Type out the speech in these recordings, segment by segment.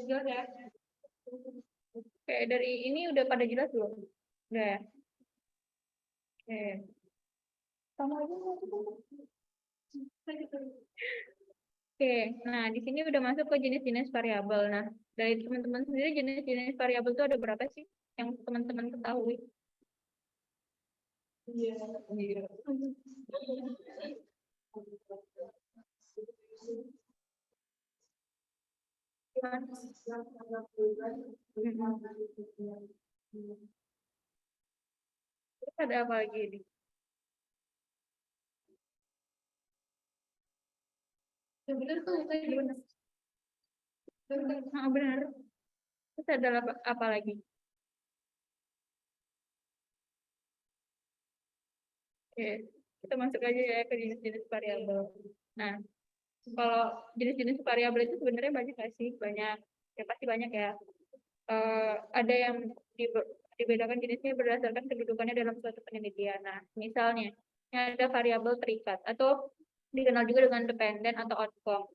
Jelas ya? Oke, dari ini udah pada jelas belum? Udah ya? Oke. Sama aja. Oke, nah di sini udah masuk ke jenis-jenis variabel. Nah, dari teman-teman sendiri jenis-jenis variabel itu ada berapa sih yang teman-teman ketahui? Iya. Terus ada apa lagi nih? Benar tuh, saya benar. Benar. Terus ada apa lagi? Oke, kita masuk aja ya ke jenis-jenis variabel. Nah, kalau jenis-jenis variabel itu sebenarnya banyak nggak sih? Banyak, ya pasti banyak ya. Ada yang dibedakan jenisnya berdasarkan kedudukannya dalam suatu penelitian. Nah, misalnya, ini ada variabel terikat atau dikenal juga dengan dependen atau outcome.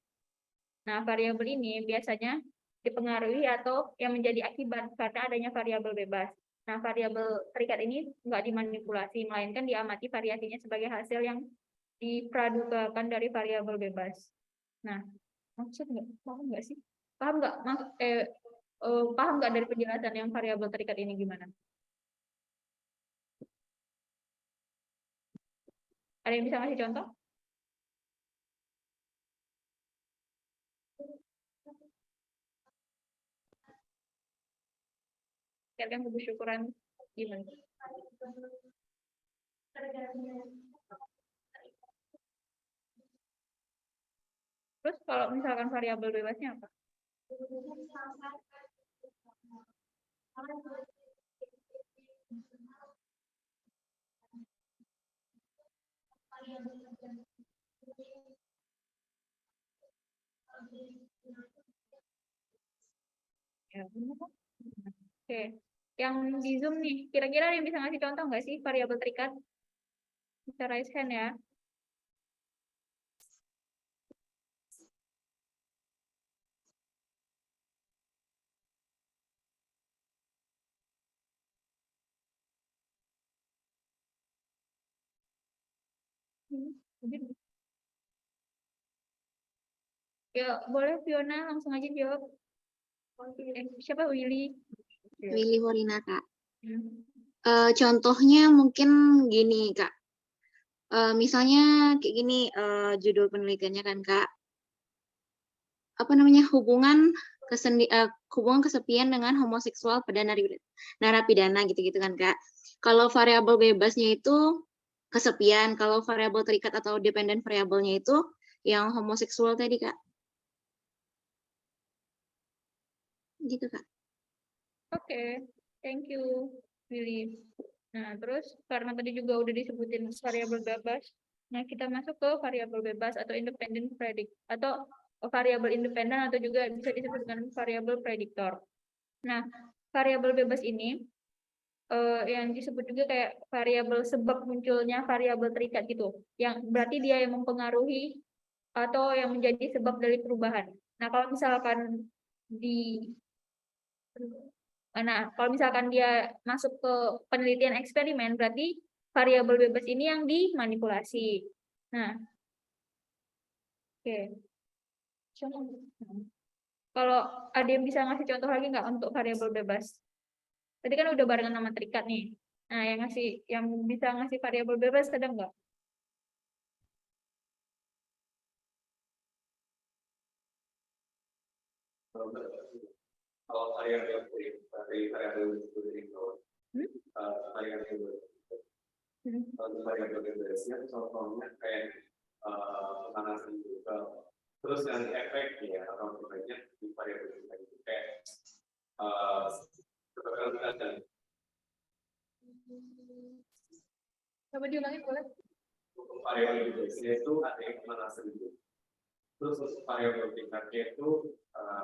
Nah, variabel ini biasanya dipengaruhi atau yang menjadi akibat karena adanya variabel bebas. Nah, variabel terikat ini nggak dimanipulasi, melainkan diamati variasinya sebagai hasil yang dipradugakan dari variabel bebas. Nah, maksud nggak? Paham nggak sih? Paham nggak? Paham nggak dari penjelasan yang variabel terikat ini gimana? Ada yang bisa ngasih contoh? Kalian bersyukuran gimana? Terus kalau misalkan variabel bebasnya apa? Ya, benar kok. Oke, yang di Zoom nih, kira-kira ada yang bisa ngasih contoh nggak sih variabel terikat? Bisa raise hand ya. Ya, boleh Fiona langsung aja jawab. Siapa Willy? Willy Morina, Kak. Hmm. Contohnya mungkin gini, Kak. Misalnya kayak gini, judul penelitiannya kan, Kak. Apa namanya, hubungan kesepian dengan homoseksual pada narapidana gitu-gitu kan, Kak. Kalau variabel bebasnya itu kesepian, kalau variabel terikat atau dependen variabelnya itu yang homoseksual tadi, Kak. Gitu, Kak. Oke, thank you, Willy. Nah, terus karena tadi juga udah disebutin variabel bebas, nah kita masuk ke variabel bebas atau independent predict atau variabel independen atau juga bisa disebut dengan variabel prediktor. Nah, variabel bebas ini yang disebut juga kayak variabel sebab munculnya variabel terikat gitu, yang berarti dia yang mempengaruhi atau yang menjadi sebab dari perubahan. Nah, kalau misalkan di Nah, kalau misalkan dia masuk ke penelitian eksperimen, berarti variabel bebas ini yang dimanipulasi. Nah, oke. Kalau ada yang bisa ngasih contoh lagi nggak untuk variabel bebas? Tadi kan udah barengan nama terikat nih. Nah, yang bisa ngasih variabel bebas ada nggak? Kalau variabel dari variabel itu variabel untuk variabel bebasnya contohnya kayak pemanasan juga, terus yang efek ya atau efeknya di variabel itu kayak keberadaan. Coba diulangin boleh? Untuk variabel bebasnya itu ada yang pemanasan itu. Terus untuk variabel tingkatnya itu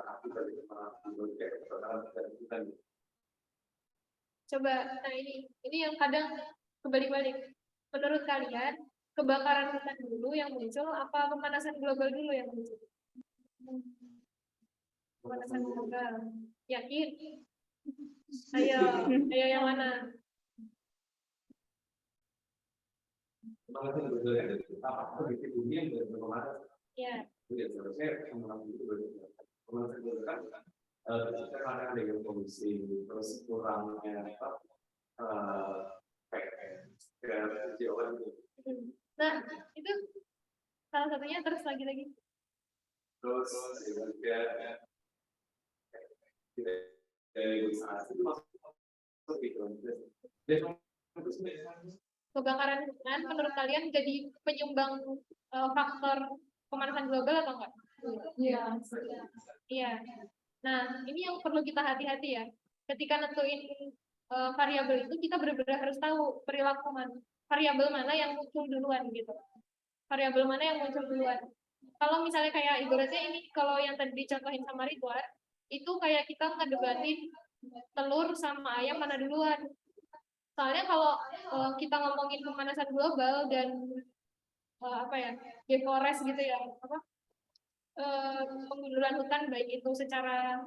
aku dari pemanasan itu kayak keberadaan. Coba, nah ini yang kadang kebalik-balik. Menurut kalian, kebakaran hutan dulu yang muncul, apa pemanasan global dulu yang muncul? Pemanasan global. Yakin? Ayo yang mana? Pemanasan global itu apa? Kondisi bumi yang berpemanasan. Ya. Jadi seharusnya pemanasan itu berbeda. Pemanasan global kan karena dengan kondisi terus kurangnya Nah, itu salah satunya. Terus lagi. Terus juga dari saat itu masuk kebakaran hutan menurut kalian jadi penyumbang faktor pemanasan global atau enggak? Iya. Iya. Nah, ini yang perlu kita hati-hati ya. Ketika nentuin variabel itu kita benar-benar harus tahu perilaku variabel mana yang muncul duluan gitu. Variabel mana yang muncul duluan. Kalau misalnya kayak ibaratnya ini, kalau yang tadi dicontohin sama Ridwan, itu kayak kita ngedebatin telur sama ayam mana duluan. Soalnya kalau kita ngomongin pemanasan global dan deforest gitu ya, penggundulan hutan baik itu secara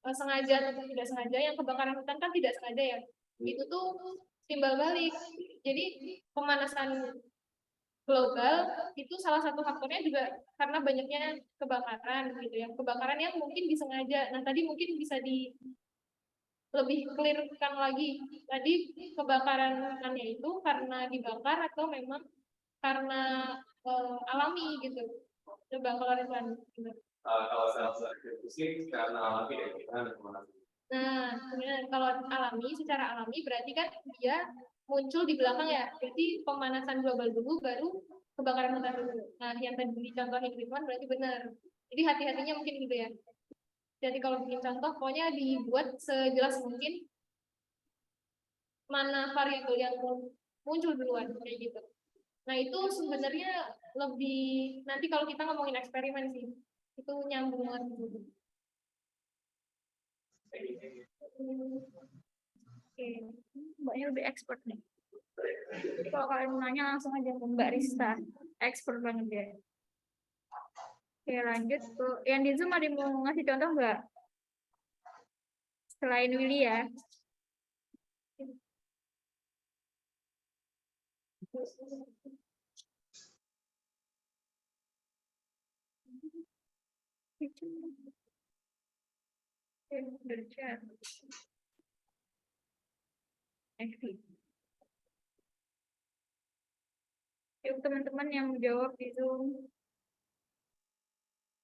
sengaja atau tidak sengaja, yang kebakaran hutan kan tidak sengaja ya, itu tuh timbal balik. Jadi pemanasan global itu salah satu faktornya juga karena banyaknya kebakaran gitu ya, kebakaran yang mungkin disengaja. Nah tadi mungkin bisa lebih clearkan lagi, tadi kebakaran hutannya itu karena dibakar atau memang karena alami gitu. Coba kalau Ridwan. Kalau saya eksekusi karena alami ya kita ada pemanasan. Nah, kalau alami, secara alami berarti kan dia muncul di belakang ya. Berarti pemanasan global dulu, baru kebakaran hutan dulu. Nah, yang tadi dicontohin Ridwan berarti benar. Jadi hati-hatinya mungkin gitu ya. Jadi kalau bikin contoh, pokoknya dibuat sejelas mungkin mana variabel yang muncul duluan kayak gitu. Nah, itu sebenarnya lebih nanti kalau kita ngomongin eksperimen sih. Itu nyambung banget gitu. Oke, Mbaknya lebih expert nih. Jadi kalau kalian mau nanya langsung aja ke Mbak Rista, expert banget dia. Oke, lanjut ke yang di Zoom, ada yang mau ngasih contoh nggak? Selain Willy ya. Berchat. Yuk teman-teman yang jawab di Zoom.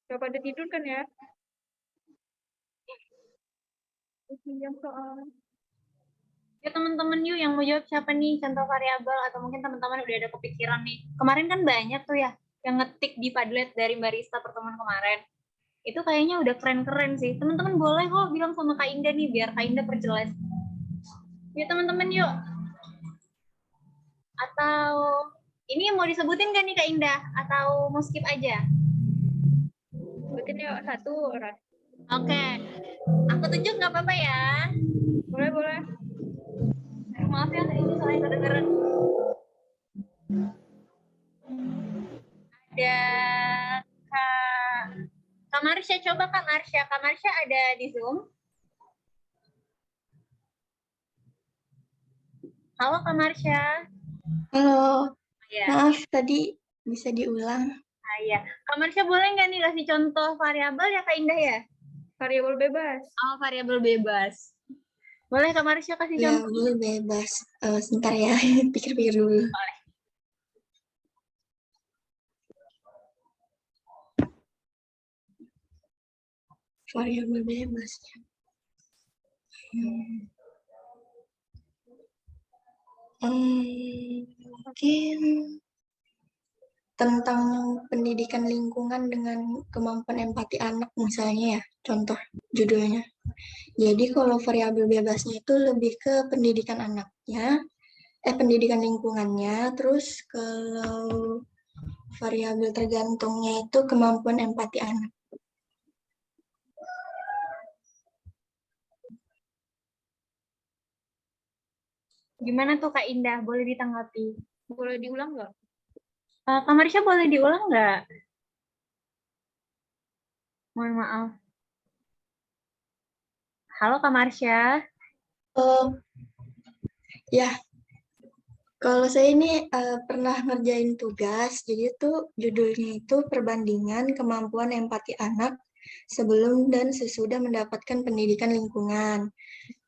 Gak pada tidur kan ya? Pinjam soal. Ya teman-teman yuk yang mau jawab siapa nih contoh variabel, atau mungkin teman-teman udah ada kepikiran nih. Kemarin kan banyak tuh ya yang ngetik di Padlet dari Mbak Rista pertemuan kemarin. Itu kayaknya udah keren-keren sih. Teman-teman boleh kok bilang sama Kak Indah nih biar Kak Indah perjelas. Yuk teman-teman yuk. Atau ini yang mau disebutin gak nih Kak Indah? Atau mau skip aja? Sebutin yuk satu orang. Oke. Aku tunjuk nggak apa-apa ya? Boleh, boleh. Maaf ya, ini soalnya kedengeran. Ada Kak Marsha, coba Kak Marsha. Kak Marsha ada di Zoom? Halo Kak Marsha. Halo, Ya. maaf tadi bisa diulang. Iya. Kak Marsha boleh nggak nih kasih contoh variabel ya Kak Indah ya? Variabel bebas. Oh, variabel bebas. Boleh Kak Marsha kasih Ya, contoh? boleh bebas. Sebentar ya, pikir-pikir dulu. Boleh. Variabel bebas. Mungkin tentang pendidikan lingkungan dengan kemampuan empati anak misalnya ya, contoh judulnya. Jadi kalau variabel bebasnya itu lebih ke pendidikan anaknya, pendidikan lingkungannya, terus kalau variabel tergantungnya itu kemampuan empati anak. Gimana tuh Kak Indah? Boleh ditanggapi? Boleh diulang nggak? Kak Marsha boleh diulang nggak? Mohon maaf. Halo Kak Marsha. Ya, kalau saya ini pernah ngerjain tugas, jadi itu judulnya itu perbandingan kemampuan empati anak sebelum dan sesudah mendapatkan pendidikan lingkungan.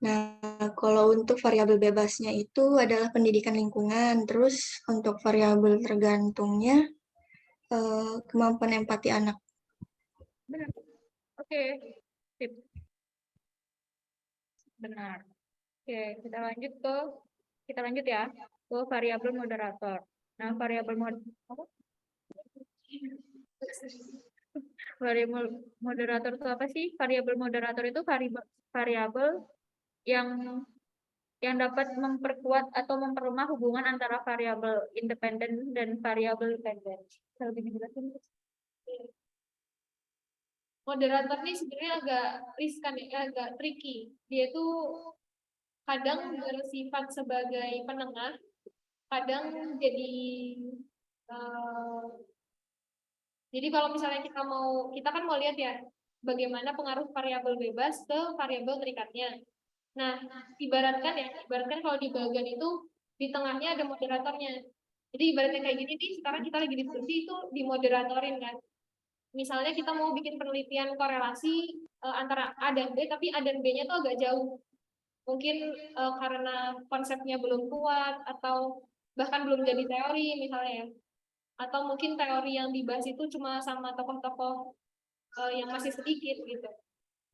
Nah, kalau untuk variabel bebasnya itu adalah pendidikan lingkungan, terus untuk variabel tergantungnya kemampuan empati anak. Benar. Oke, sip. Benar. Oke, kita lanjut ya ke variabel moderator. Nah, variabel variabel moderator itu apa sih? Variabel moderator itu variabel yang dapat memperkuat atau memperlemah hubungan antara variabel independen dan variabel dependen. Bisa lebih dijelasin? Moderator ini sebenarnya agak riskan ya, agak tricky. Dia tuh kadang bersifat sebagai penengah, kadang jadi kalau misalnya kita kan mau lihat ya bagaimana pengaruh variabel bebas ke variabel terikatnya. Nah, ibaratkan kalau di bagian itu di tengahnya ada moderatornya. Jadi ibaratnya kayak gini nih, sekarang kita lagi diskusi itu dimoderatorin kan. Misalnya kita mau bikin penelitian korelasi antara A dan B, tapi A dan B-nya tuh agak jauh. Mungkin karena konsepnya belum kuat, atau bahkan belum jadi teori misalnya. Atau mungkin teori yang dibahas itu cuma sama tokoh-tokoh yang masih sedikit gitu.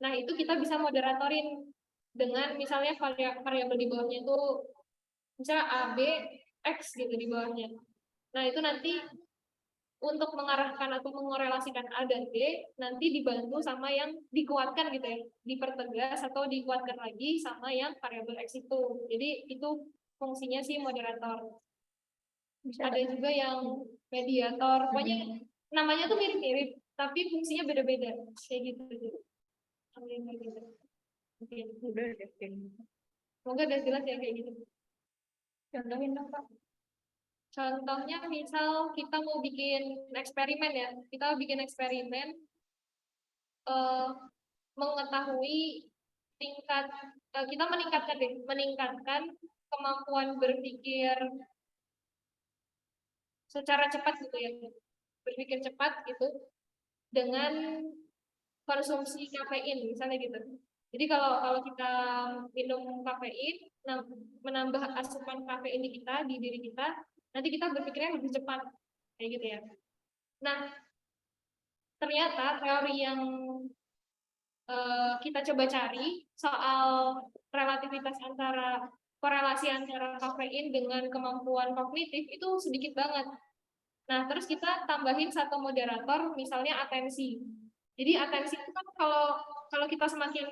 Nah, itu kita bisa moderatorin dengan misalnya variabel di bawahnya itu misalnya A, B, X gitu di bawahnya. Nah, itu nanti untuk mengarahkan atau mengorelasikan A dan B nanti dibantu sama yang dikuatkan gitu ya, dipertegas atau dikuatkan lagi sama yang variabel X itu. Jadi itu fungsinya sih moderator. Ada juga yang mediator, pokoknya namanya tuh mirip-mirip tapi fungsinya beda-beda kayak gitu. Oke, udah deh. Semoga udah jelas ya kayak gitu. Contohin dong, Pak. Contohnya misal kita mau bikin eksperimen ya, kita bikin eksperimen mengetahui tingkat kita meningkatkan kemampuan berpikir secara cepat gitu ya, berpikir cepat gitu dengan konsumsi kafein misalnya gitu. Jadi kalau kita minum kafein, menambah asupan kafein di diri kita, nanti kita berpikirnya lebih cepat kayak gitu ya. Nah, ternyata teori yang kita coba cari soal korelasi antara kafein dengan kemampuan kognitif itu sedikit banget. Nah, terus kita tambahin satu moderator, misalnya atensi. Jadi atensi itu kan kalau kita semakin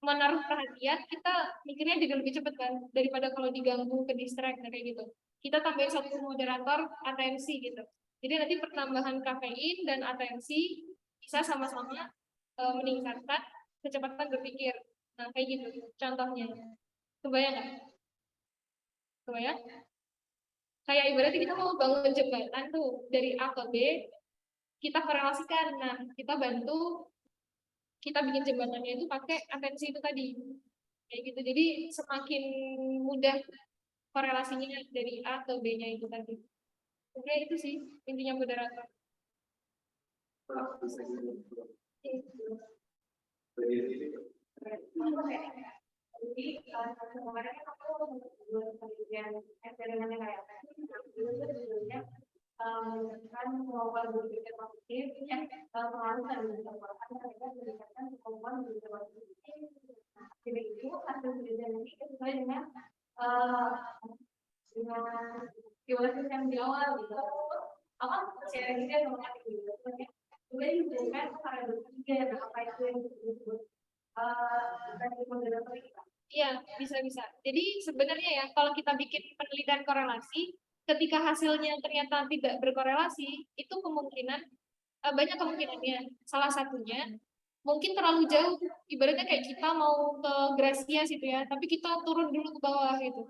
menaruh perhatian, kita mikirnya jadi lebih cepat kan, daripada kalau diganggu, ke distract, kayak gitu. Kita tambahin satu moderator atensi gitu. Jadi nanti pertambahan kafein dan atensi bisa sama-sama meningkatkan kecepatan berpikir. Nah, kayak gitu contohnya. Kebayang nggak? Kebayang? Kayak ibaratnya kita mau bangun jembatan tuh dari A ke B, kita korelasikan. Nah, kita bantu kita bikin jembatannya itu pakai atensi itu tadi. Kayak gitu. Jadi semakin mudah korelasinya dari A ke B-nya itu tadi. Oke, itu sih intinya moderator. Jadi kemarin aku membuat penelitian eksperimennya kayak judulnya kan kemampuan berpikir positif yang pengaruh dari kekuatan mereka berdasarkan kemampuan berpikir positif. Jadi itu hasil penelitian ini sesuai dengan teori yang di awal gitu. Apa share juga sama gitu. Kemudian diberikan pada bertiga apa itu yang disebut moderator itu. Iya, bisa. Jadi sebenarnya ya, kalau kita bikin penelitian korelasi, ketika hasilnya ternyata tidak berkorelasi, itu banyak kemungkinannya. Salah satunya, mungkin terlalu jauh. Ibaratnya kayak kita mau ke Gracia gitu ya, tapi kita turun dulu ke bawah gitu.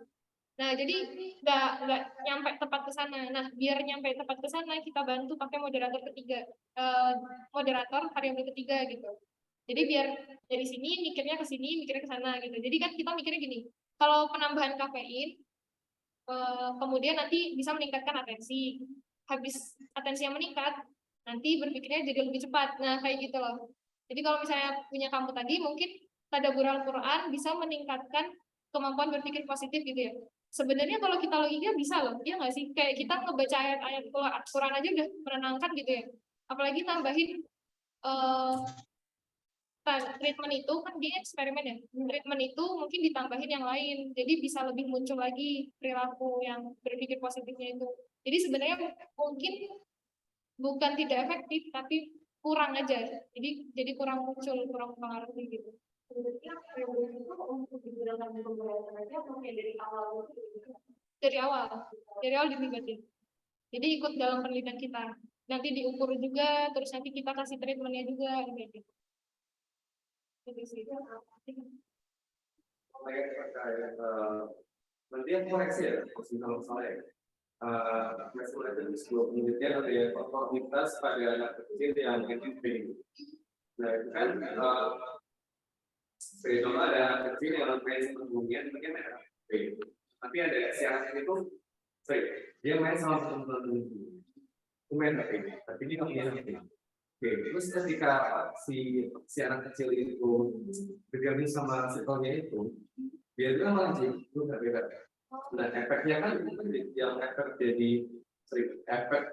Nah, jadi nggak nyampe tepat ke sana. Nah, biar nyampe tepat ke sana, kita bantu pakai moderator variabel ketiga gitu. Jadi biar dari sini mikirnya ke sini, mikirnya ke sana gitu. Jadi kan kita mikirnya gini, kalau penambahan kafein kemudian nanti bisa meningkatkan atensi. Habis atensi yang meningkat, nanti berpikirnya jadi lebih cepat. Nah, kayak gitu loh. Jadi kalau misalnya punya kamu tadi, mungkin tadabbur Al-Quran bisa meningkatkan kemampuan berpikir positif gitu ya. Sebenarnya kalau kita logika bisa loh, iya nggak sih? Kayak kita ngebaca ayat-ayat Al-Quran aja udah menenangkan gitu ya. Apalagi tambahin treatment itu kan dia eksperimen ya. Treatment itu mungkin ditambahin yang lain, jadi bisa lebih muncul lagi perilaku yang berpikir positifnya itu. Jadi sebenarnya mungkin bukan tidak efektif, tapi kurang aja. Jadi kurang muncul, kurang mempengaruhi gitu. Dari awal dilibatin. Jadi ikut dalam penelitian kita. Nanti diukur juga, terus nanti kita kasih treatmentnya juga gitu. Nanti yang koreksi ya, kalau misalnya masalah dari sebuah penelitian ada yang konformitas pada anak kecil yang MPV. Nah, itu kan contoh ada anak kecil yang main sebelumnya mungkin tapi ada si anak itu dia main sama teman-teman itu main HP, tapi dia nggak punya HP. Oke, terus ketika si anak kecil itu bergabung sama circle-nya itu, dia itu kan malah itu nggak beda. Nah, efeknya kan itu kan yang efek jadi efek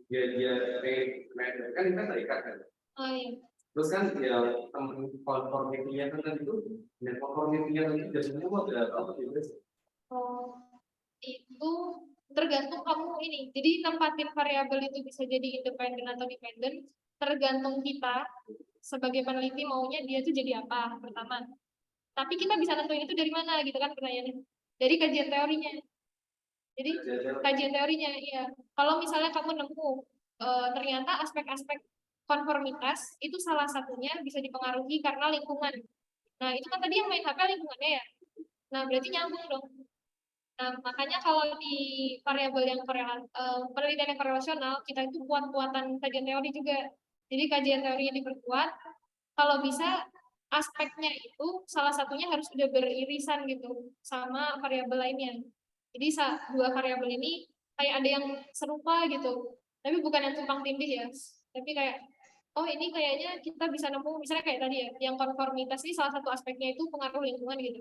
dia main kan itu kan terikat kan. Oh, iya. Terus kan ya teman konformitinya kan itu, dan konformitinya itu biasanya ada apa sih? Oh, itu tergantung kamu ini. Jadi tempatin variabel itu bisa jadi independen atau dependen, tergantung kita sebagai peneliti maunya dia itu jadi apa pertama. Tapi kita bisa nentuin itu dari mana gitu kan pertanyaannya. Dari kajian teorinya. Jadi kajian teorinya, iya. Kalau misalnya kamu nemu ternyata aspek-aspek konformitas itu salah satunya bisa dipengaruhi karena lingkungan. Nah, itu kan tadi yang main HP lingkungannya ya. Nah, berarti nyambung dong. Nah, makanya kalau di variabel yang penelitian yang korelasional, kita itu kuat-kuatan kajian teori juga. Jadi kajian teorinya diperkuat, kalau bisa aspeknya itu salah satunya harus sudah beririsan gitu sama variabel lainnya. Jadi dua variabel ini kayak ada yang serupa gitu, tapi bukan yang tumpang tindih ya. Tapi kayak, oh ini kayaknya kita bisa nemu, misalnya kayak tadi ya, yang konformitas ini salah satu aspeknya itu pengaruh lingkungan gitu.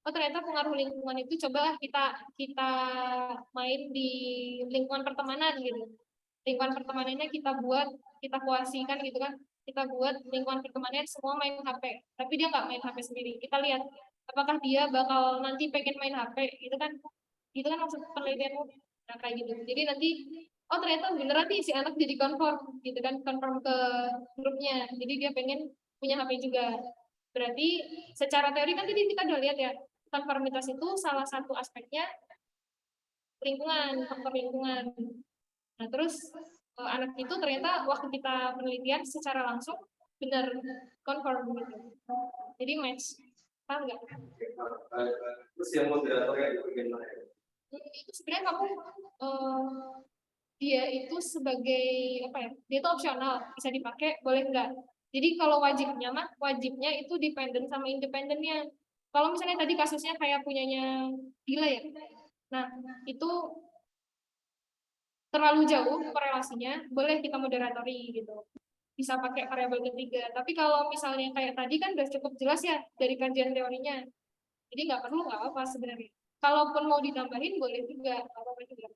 Oh ternyata pengaruh lingkungan itu coba kita main di lingkungan pertemanan gitu. Lingkungan pertemanannya kita kuasikan gitu kan. Kita buat lingkungan pertemanan semua main HP, tapi dia nggak main HP sendiri. Kita lihat apakah dia bakal nanti pengen main HP, itu kan maksud penelitianmu. Nah, kayak gitu. Jadi nanti oh ternyata beneran nih si anak jadi konform gitu kan, konform ke grupnya. Jadi dia pengen punya HP juga. Berarti secara teori kan tadi kita udah lihat ya, konformitas itu salah satu aspeknya lingkungan, faktor lingkungan. Nah, terus anak itu ternyata waktu kita penelitian secara langsung benar conform gitu. Jadi match. Paham nggak? Terus yang moderatornya itu bagaimana? Itu sebenarnya kamu dia itu sebagai apa ya? Dia itu opsional, bisa dipakai, boleh nggak? Jadi kalau wajibnya itu dependen sama independennya. Kalau misalnya tadi kasusnya kayak punyanya Gila ya. Nah, itu terlalu jauh korelasinya, boleh kita moderatori gitu. Bisa pakai variabel ketiga. Tapi kalau misalnya kayak tadi kan udah cukup jelas ya dari kajian teorinya. Jadi nggak perlu, nggak apa sebenarnya. Kalaupun mau ditambahin boleh juga, nggak apa-apa juga.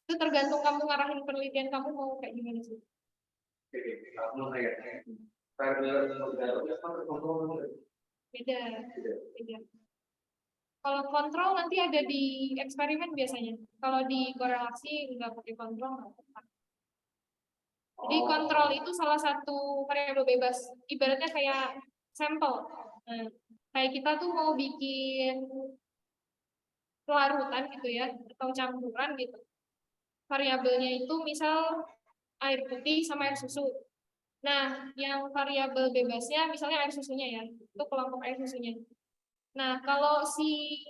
Itu tergantung kamu ngarahin penelitian kamu mau kayak gimana sih. Mau tanya, variabel moderatornya apa kontrol? Beda. Kalau kontrol nanti ada di eksperimen biasanya. Kalau di korelasi nggak pakai kontrol, nggak apa-apa. Jadi kontrol itu salah satu variabel bebas. Ibaratnya kayak sampel. Nah, kayak kita tuh mau bikin larutan gitu ya, atau campuran gitu. Variabelnya itu misal air putih sama air susu. Nah, yang variabel bebasnya misalnya air susunya ya, itu kelompok air susunya. Nah, kalau si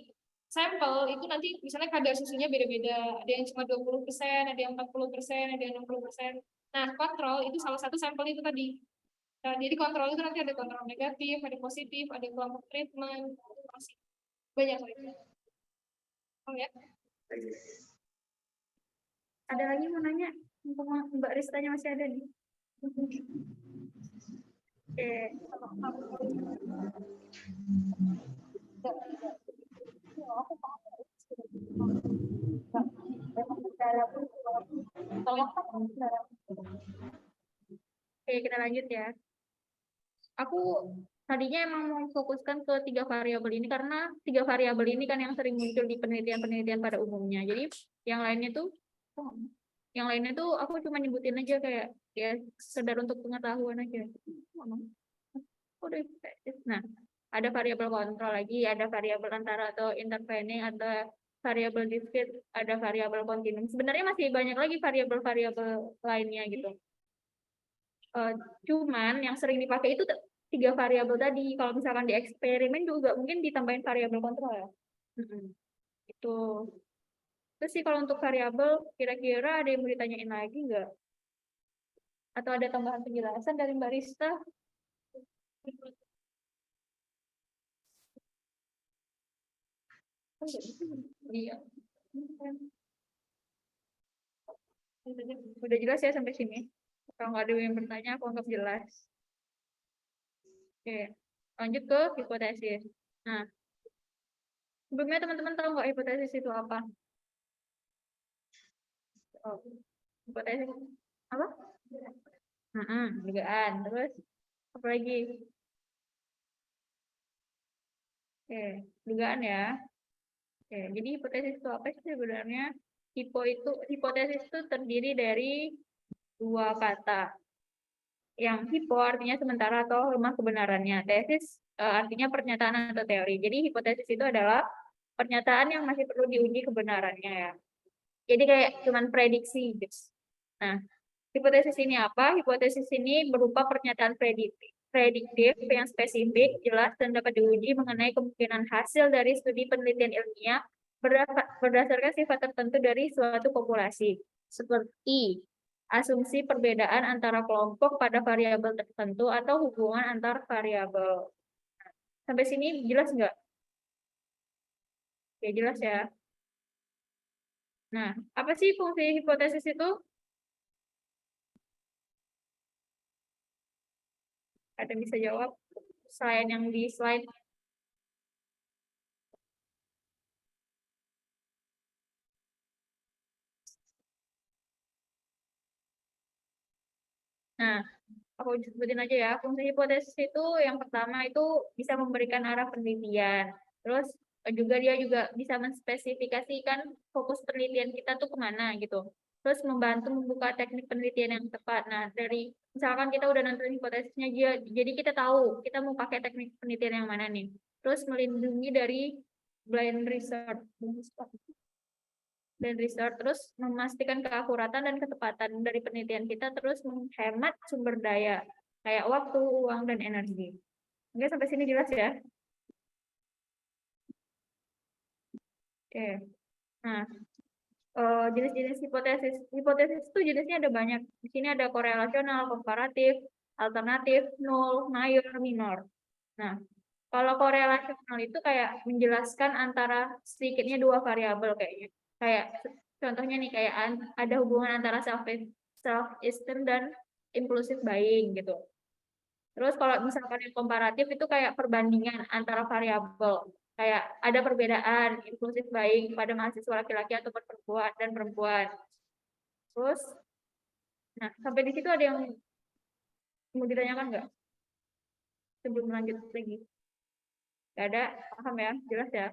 sampel itu nanti misalnya kadar susunya beda-beda, ada yang cuma 20%, ada yang 40%, ada yang 60%. Nah, kontrol itu salah satu sampel itu tadi. Nah, jadi kontrol itu nanti ada kontrol negatif, ada positif, ada kelompok treatment, masih banyak lagi. Oh ya, Ada lagi mau nanya? Mbak Ristanya masih ada nih. Oke. Oke, kita lanjut ya. Aku tadinya emang mau fokuskan ke 3 variabel ini karena 3 variabel ini kan yang sering muncul di penelitian-penelitian pada umumnya. Jadi yang lainnya tuh aku cuma nyebutin aja kayak ya sekedar untuk pengetahuan aja. Nah, ada variabel kontrol lagi, ada variabel antara atau intervening, ada variabel discrete, ada variabel kontinum. Sebenarnya masih banyak lagi variabel-variabel lainnya gitu. Cuman yang sering dipakai itu 3 variabel tadi. Kalau misalkan di eksperimen juga mungkin ditambahin variabel kontrol ya. Itu. Terus sih kalau untuk variabel, kira-kira ada yang mau ditanyain lagi nggak? Atau ada tambahan penjelasan dari Mbak Rista? Iya. Udah jelas ya sampai sini. Kalau nggak ada yang bertanya, aku anggap jelas. Oke, lanjut ke hipotesis. Nah, sebelumnya teman-teman tahu nggak hipotesis itu apa? Oh, hipotesis apa? Dugaan. Terus apa lagi? Oke, dugaan ya. Oke, jadi hipotesis itu apa sih sebenarnya? Hipotesis itu terdiri dari 2 kata. Yang hipo artinya sementara atau lemah kebenarannya. Tesis artinya pernyataan atau teori. Jadi hipotesis itu adalah pernyataan yang masih perlu diuji kebenarannya ya. Jadi kayak cuman prediksi gitu. Nah, hipotesis ini apa? Hipotesis ini berupa pernyataan prediktif yang spesifik, jelas, dan dapat diuji mengenai kemungkinan hasil dari studi penelitian ilmiah berdasarkan sifat tertentu dari suatu populasi, seperti asumsi perbedaan antara kelompok pada variabel tertentu atau hubungan antar variabel. Sampai sini jelas nggak? Ya, jelas ya. Nah, apa sih fungsi hipotesis itu? Ada yang bisa jawab? Selain yang di slide. Nah, aku sebutin aja ya. Fungsi hipotesis itu yang pertama itu bisa memberikan arah penelitian. Terus juga dia juga bisa menspesifikasikan fokus penelitian kita tuh kemana gitu. Terus membantu membuka teknik penelitian yang tepat. Nah, dari misalkan kita udah nentuin hipotesisnya, jadi kita tahu kita mau pakai teknik penelitian yang mana nih. Terus melindungi dari blind research dan research, terus memastikan keakuratan dan ketepatan dari penelitian kita, terus menghemat sumber daya kayak waktu, uang, dan energi. Oke, sampai sini jelas ya? Oke. Nah, jenis-jenis hipotesis. Hipotesis itu jenisnya ada banyak. Di sini ada korelasional, komparatif, alternatif, nul, mayor, minor. Nah, kalau korelasional itu kayak menjelaskan antara sedikitnya 2 variabel kayaknya. Kayak contohnya nih kayak ada hubungan antara self esteem dan impulsive buying gitu. Terus kalau misalkan yang komparatif itu kayak perbandingan antara variabel. Kayak ada perbedaan impulsive buying pada mahasiswa laki-laki atau perempuan dan perempuan. Terus, nah sampai di situ ada yang mau ditanyakan nggak? Sebelum lanjut lagi. Nggak ada, paham ya? Jelas ya?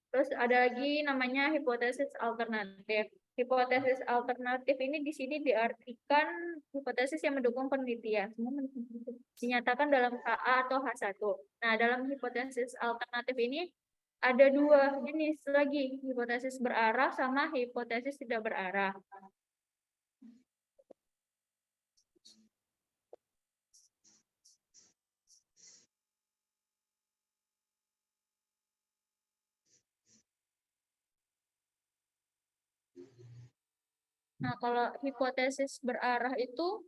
Terus ada lagi namanya hipotesis alternatif. Hipotesis alternatif ini di sini diartikan hipotesis yang mendukung penelitian. Dinyatakan dalam KA atau H1. Nah, dalam hipotesis alternatif ini ada 2 jenis lagi, hipotesis berarah sama hipotesis tidak berarah. Nah, kalau hipotesis berarah itu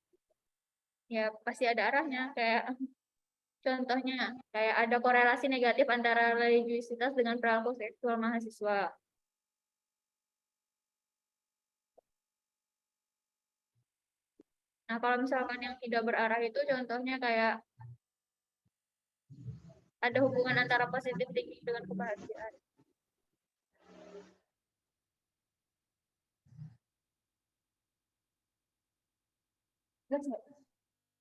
ya pasti ada arahnya. Kayak contohnya, kayak ada korelasi negatif antara religiusitas dengan perilaku seksual mahasiswa. Nah, kalau misalkan yang tidak berarah itu contohnya kayak ada hubungan antara positif thinking dengan kebahagiaan. Jelas nggak?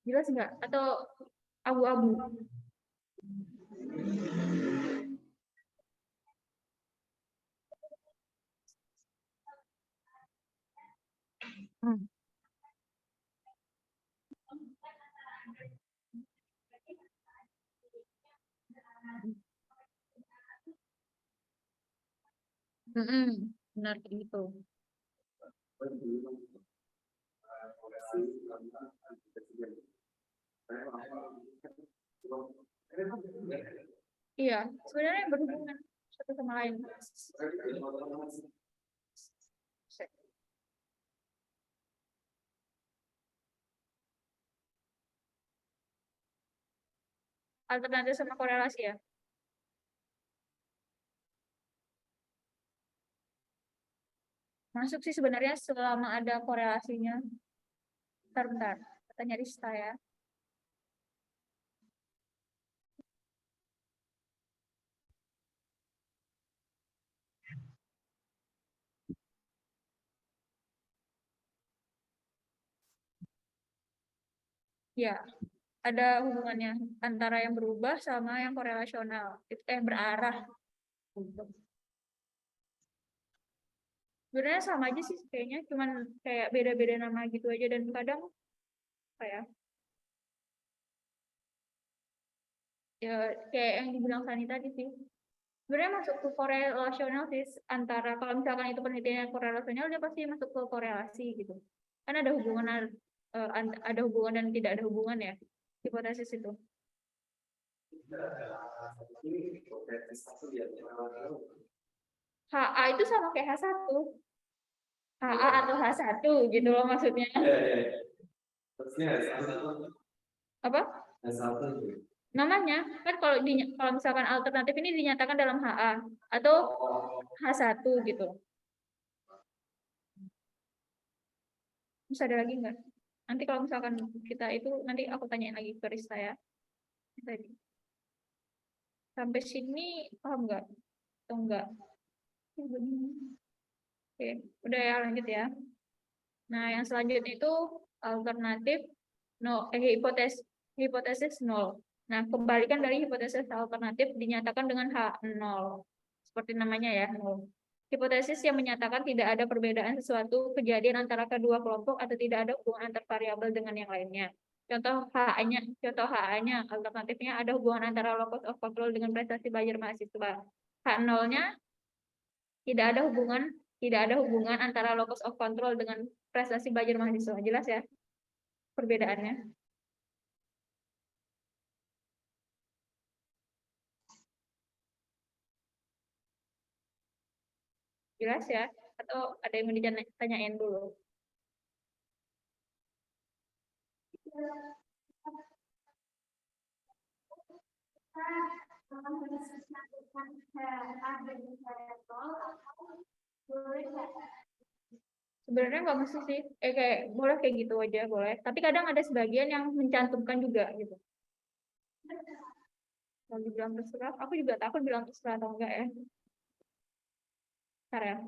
Jelas nggak? Atau abu-abu? Benar kayak gitu. Iya, sebenarnya berhubungan satu sama lain. Alternatif sama korelasi ya. Masuk sih sebenarnya selama ada korelasinya. Bentar, katanya Rista ya. Ya, ada hubungannya antara yang berubah sama yang korelasional. Itu berarah. Sebenarnya sama aja sih kayaknya, cuman kayak beda-beda nama gitu aja dan kadang kayak ya kayak yang dibilang Sani tadi sih. Sebenarnya masuk ke korelasional sih antara kalau misalkan itu penelitian korelasional dia pasti masuk ke korelasi gitu. Kan ada hubungan ada hubungan dan tidak ada hubungan ya hipotesis itu. HA itu sama kayak H1. HA atau H1 gitu loh maksudnya. Apa? Namanya kan kalau misalkan alternatif ini dinyatakan dalam HA atau H1 gitu. Bisa ada lagi nggak? Nanti kalau misalkan kita itu nanti aku tanyain lagi ke Rista ya. Tadi. Sampai sini paham nggak? Atau enggak? Oke, udah ya lanjut ya. Nah, yang selanjutnya itu alternatif hipotesis nol. Nah, kebalikan dari hipotesis alternatif dinyatakan dengan H0. Seperti namanya ya, nol. Hipotesis yang menyatakan tidak ada perbedaan sesuatu kejadian antara kedua kelompok atau tidak ada hubungan antar variabel dengan yang lainnya. Contoh HA-nya alternatifnya ada hubungan antara locus of control dengan prestasi belajar mahasiswa. H0-nya tidak ada hubungan antara locus of control dengan prestasi belajar mahasiswa. Jelas ya perbedaannya? Jelas ya? Atau ada yang mau ditanyain dulu? Sebenarnya nggak mesti sih, kayak boleh kayak gitu aja boleh. Tapi kadang ada sebagian yang mencantumkan juga gitu. Kalau dibilang terserah, aku juga takut bilang terserah atau enggak ya. Bentar ya.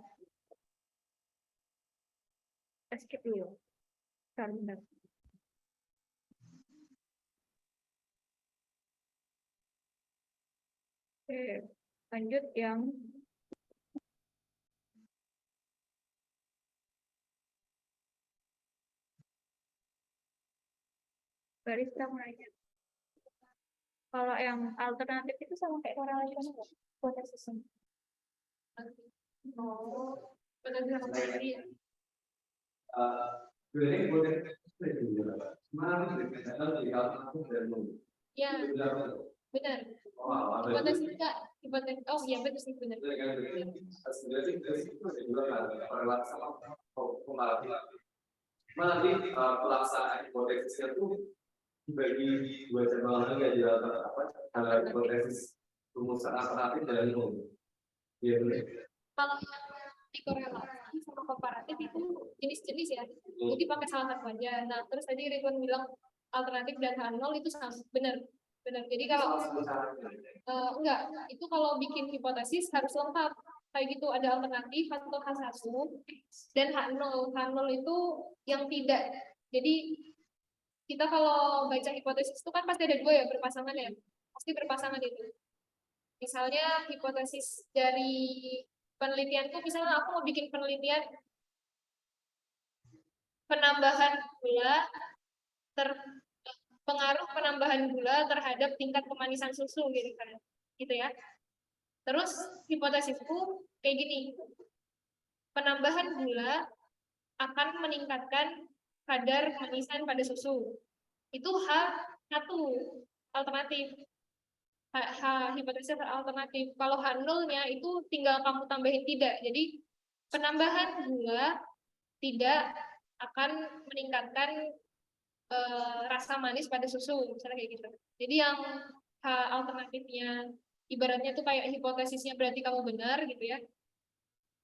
Kita skip dulu. Bentar. Oke, lanjut yang barista nanya. Kalau yang alternatif itu sama kayak korelasional nggak? Hipotesisnya. Oh, Ya, benar. Hipotesis enggak? Hipotesis. Oh iya betul sih benar. Nanti pelaksanaan hipotesisnya itu bagi dua cabang olahraga di dalam apa hipotesis rumusan alternatif dan umum. Iya benar. Kalau dikorelasi sama komparatif itu jenis-jenis ya. Jadi pakai salah satu aja. Nah, terus tadi Ridwan bilang alternatif dan H0 itu sama. Benar. Benar. Jadi kalau enggak, itu kalau bikin hipotesis harus lengkap. Kayak gitu ada alternatif atau H1 dan H0. H0 itu yang tidak. Jadi kita kalau baca hipotesis itu kan pasti ada dua ya berpasangan ya. Pasti berpasangan itu. Misalnya hipotesis dari penelitianku, misalnya aku mau bikin penelitian penambahan gula pengaruh penambahan gula terhadap tingkat kemanisan susu gitu kan. Gitu ya. Terus hipotesisku kayak gini. Penambahan gula akan meningkatkan kadar kemanisan pada susu. Itu H1 alternatif. Hipotesis alternatif. Kalau H0-nya itu tinggal kamu tambahin tidak. Jadi penambahan gula tidak akan meningkatkan rasa manis pada susu, misalnya kayak gitu. Jadi yang alternatifnya ibaratnya tuh kayak hipotesisnya berarti kamu benar gitu ya.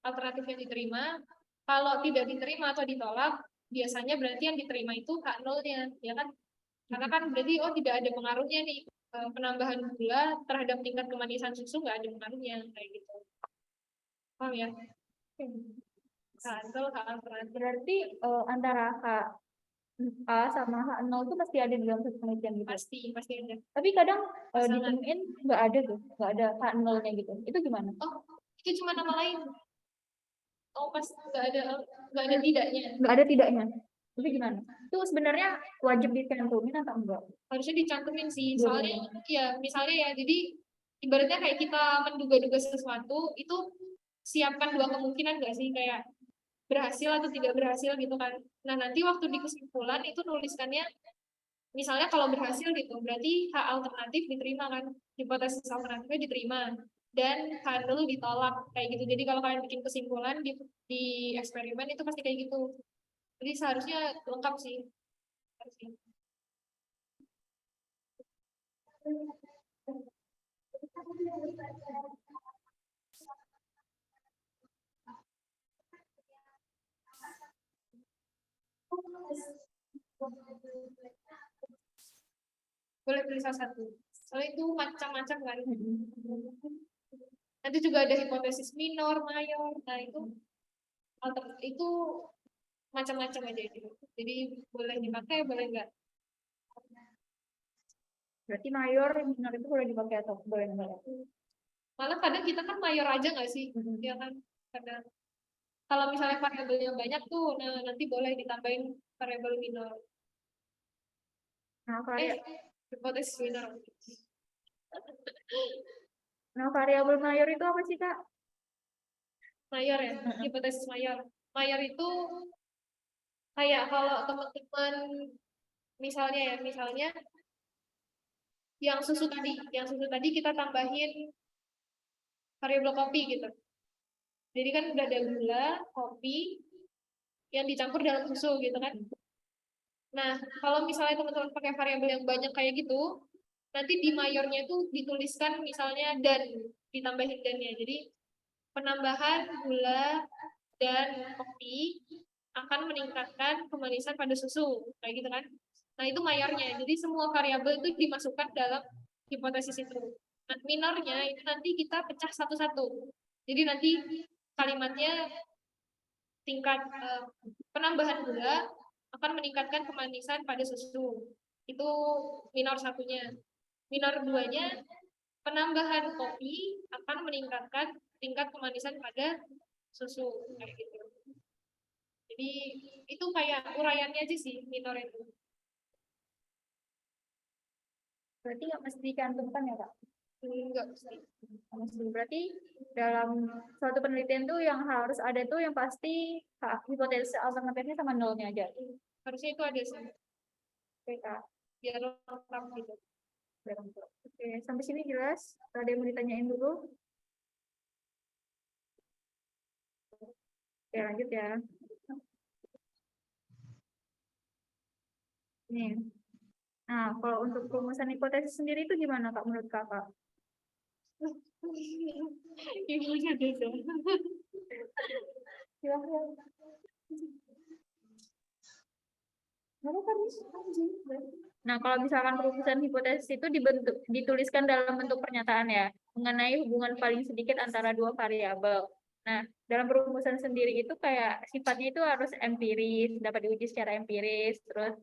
Alternatif yang diterima. Kalau tidak diterima atau ditolak, biasanya berarti yang diterima itu H0-nya, ya kan? Karena kan berarti tidak ada pengaruhnya nih. Penambahan gula terhadap tingkat kemanisan susu nggak ada pengaruhnya kayak gitu. Paham ya? Itu Berarti antara A sama H0 itu pasti ada di dalam satu penelitian gitu. pasti ada. Tapi kadang ditemuin nggak ada tuh, nggak ada H0-nya gitu. Itu gimana? Oh, itu cuma nama lain. Oh, pas nggak ada tidaknya. Nggak ada tidaknya. Itu gimana? Itu sebenarnya wajib dicantumin atau enggak? Harusnya dicantumin sih. Soalnya ya misalnya ya, jadi ibaratnya kayak kita menduga-duga sesuatu, itu siapkan dua kemungkinan nggak sih, kayak berhasil atau tidak berhasil gitu kan. Nah, nanti waktu di kesimpulan itu nuliskannya misalnya kalau berhasil gitu, berarti H alternatif diterima kan, hipotesis alternatifnya diterima dan H dulu ditolak kayak gitu. Jadi kalau kalian bikin kesimpulan di eksperimen itu pasti kayak gitu. Jadi seharusnya lengkap sih. Boleh pilih salah satu. Soalnya itu macam-macam kan. Nanti juga ada hipotesis minor, mayor. Nah, itu macam-macam aja gitu. Jadi boleh dipakai, boleh enggak. Berarti mayor, minor itu boleh dipakai atau boleh enggak? Malah kadang kita kan mayor aja nggak sih? Ya kan? Kadang kalau misalnya variabelnya banyak tuh, nah nanti boleh ditambahin variabel minor. Nah, Hipotesis minor. Nah, variabel mayor itu apa sih, Kak? Mayor ya, hipotesis mayor. Mayor itu kayak kalau teman-teman misalnya yang susu tadi kita tambahin variabel kopi gitu. Jadi kan udah ada gula, kopi yang dicampur dalam susu gitu kan. Nah, kalau misalnya teman-teman pakai variabel yang banyak kayak gitu, nanti di mayornya itu dituliskan misalnya dan, ditambahin dan-nya. Jadi penambahan gula dan kopi akan meningkatkan kemanisan pada susu, kayak gitu kan. Nah, itu mayornya. Jadi semua variabel itu dimasukkan dalam hipotesis itu. Nah, minornya itu nanti kita pecah satu-satu. Jadi nanti kalimatnya tingkat penambahan gula akan meningkatkan kemanisan pada susu. Itu minor satunya. Minor duanya, penambahan kopi akan meningkatkan tingkat kemanisan pada susu. Kayak gitu. Jadi itu kayak uraiannya aja sih minor itu. Berarti nggak mesti dicantumkan ya, Kak? Enggak mesti. Berarti dalam suatu penelitian tuh yang harus ada tuh yang pasti hipotesis alternatifnya sama nolnya aja. Harusnya itu ada sih. Oke, Kak. Biar lengkap gitu. Oke, sampai sini jelas. Ada yang mau ditanyain dulu? Oke, lanjut ya. Nih. Nah, kalau untuk perumusan hipotesis sendiri itu gimana Kak menurut Kakak? Gimana Desa? Nah, kalau misalkan perumusan hipotesis itu dituliskan dalam bentuk pernyataan ya, mengenai hubungan paling sedikit antara dua variabel. Nah, dalam perumusan sendiri itu kayak sifatnya itu harus empiris, dapat diuji secara empiris, terus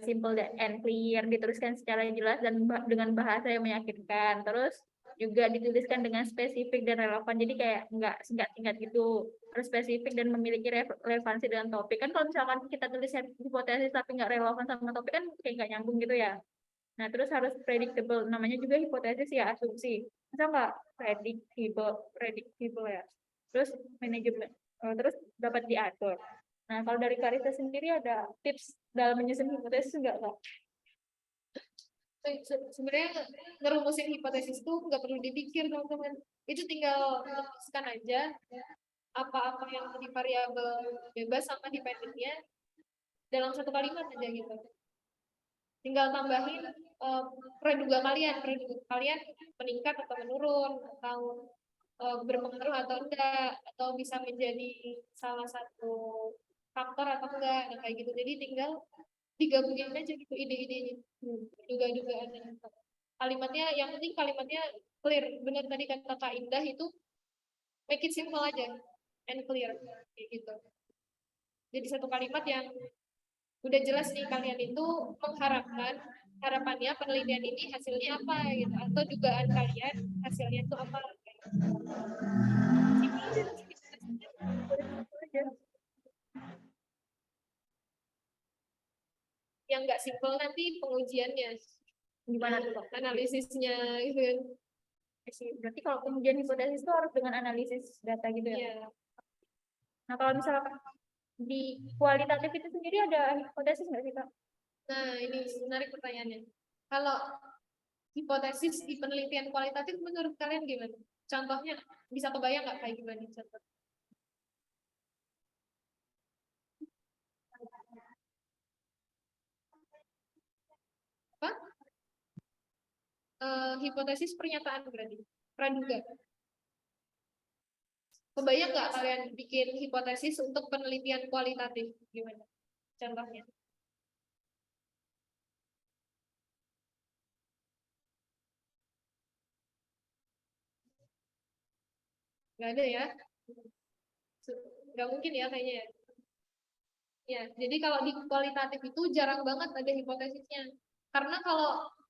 simple and clear, dituliskan secara jelas dan dengan bahasa yang meyakinkan. Terus juga dituliskan dengan spesifik dan relevan. Jadi kayak nggak singkat-singkat gitu, harus spesifik dan memiliki relevansi dengan topik. Kan kalau misalkan kita tulis hipotesis tapi nggak relevan sama topik kan kayak nggak nyambung gitu ya. Nah, terus harus predictable. Namanya juga hipotesis ya, asumsi. Masa nggak predictable ya. Terus manajemen. Terus dapat diatur. Nah, kalau dari Karisa sendiri ada tips dalam menyusun hipotesis nggak, Kak? Sebenarnya ngerumusin hipotesis itu nggak perlu dipikir teman-teman, itu tinggal menuliskan aja apa-apa yang di variabel bebas sama dependennya dalam satu kalimat aja gitu. Tinggal tambahin praduga kalian meningkat atau menurun, atau berpengaruh atau enggak, atau bisa menjadi salah satu faktor atau enggak, nah, kayak gitu. Jadi tinggal digabungin aja gitu ide-idenya, duga-dugaan. Kalimatnya, yang penting kalimatnya clear. Benar tadi kata Kak Indah itu, make it simple aja and clear kayak gitu. Jadi satu kalimat yang udah jelas nih, kalian itu mengharapkan, harapannya penelitian ini hasilnya apa gitu, atau dugaan kalian hasilnya itu apa. Yang nggak simple nanti pengujiannya Gimana tuh, Kak? analisisnya gitu kan. Berarti kalau kemudian hipotesis itu harus dengan analisis data gitu ya? Iya. Nah, kalau misalkan di kualitatif itu sendiri ada hipotesis nggak sih, Kak? Nah, ini menarik pertanyaannya. Kalau hipotesis di penelitian kualitatif menurut kalian gimana? Contohnya bisa kebayang nggak kayak gimana contoh? Apa? Hipotesis pernyataan berarti praduga. Kebayang nggak kalian bikin hipotesis untuk penelitian kualitatif gimana? Contohnya? Nggak ada ya? Nggak mungkin ya kayaknya ya. Ya, jadi kalau di kualitatif itu jarang banget ada hipotesisnya. Karena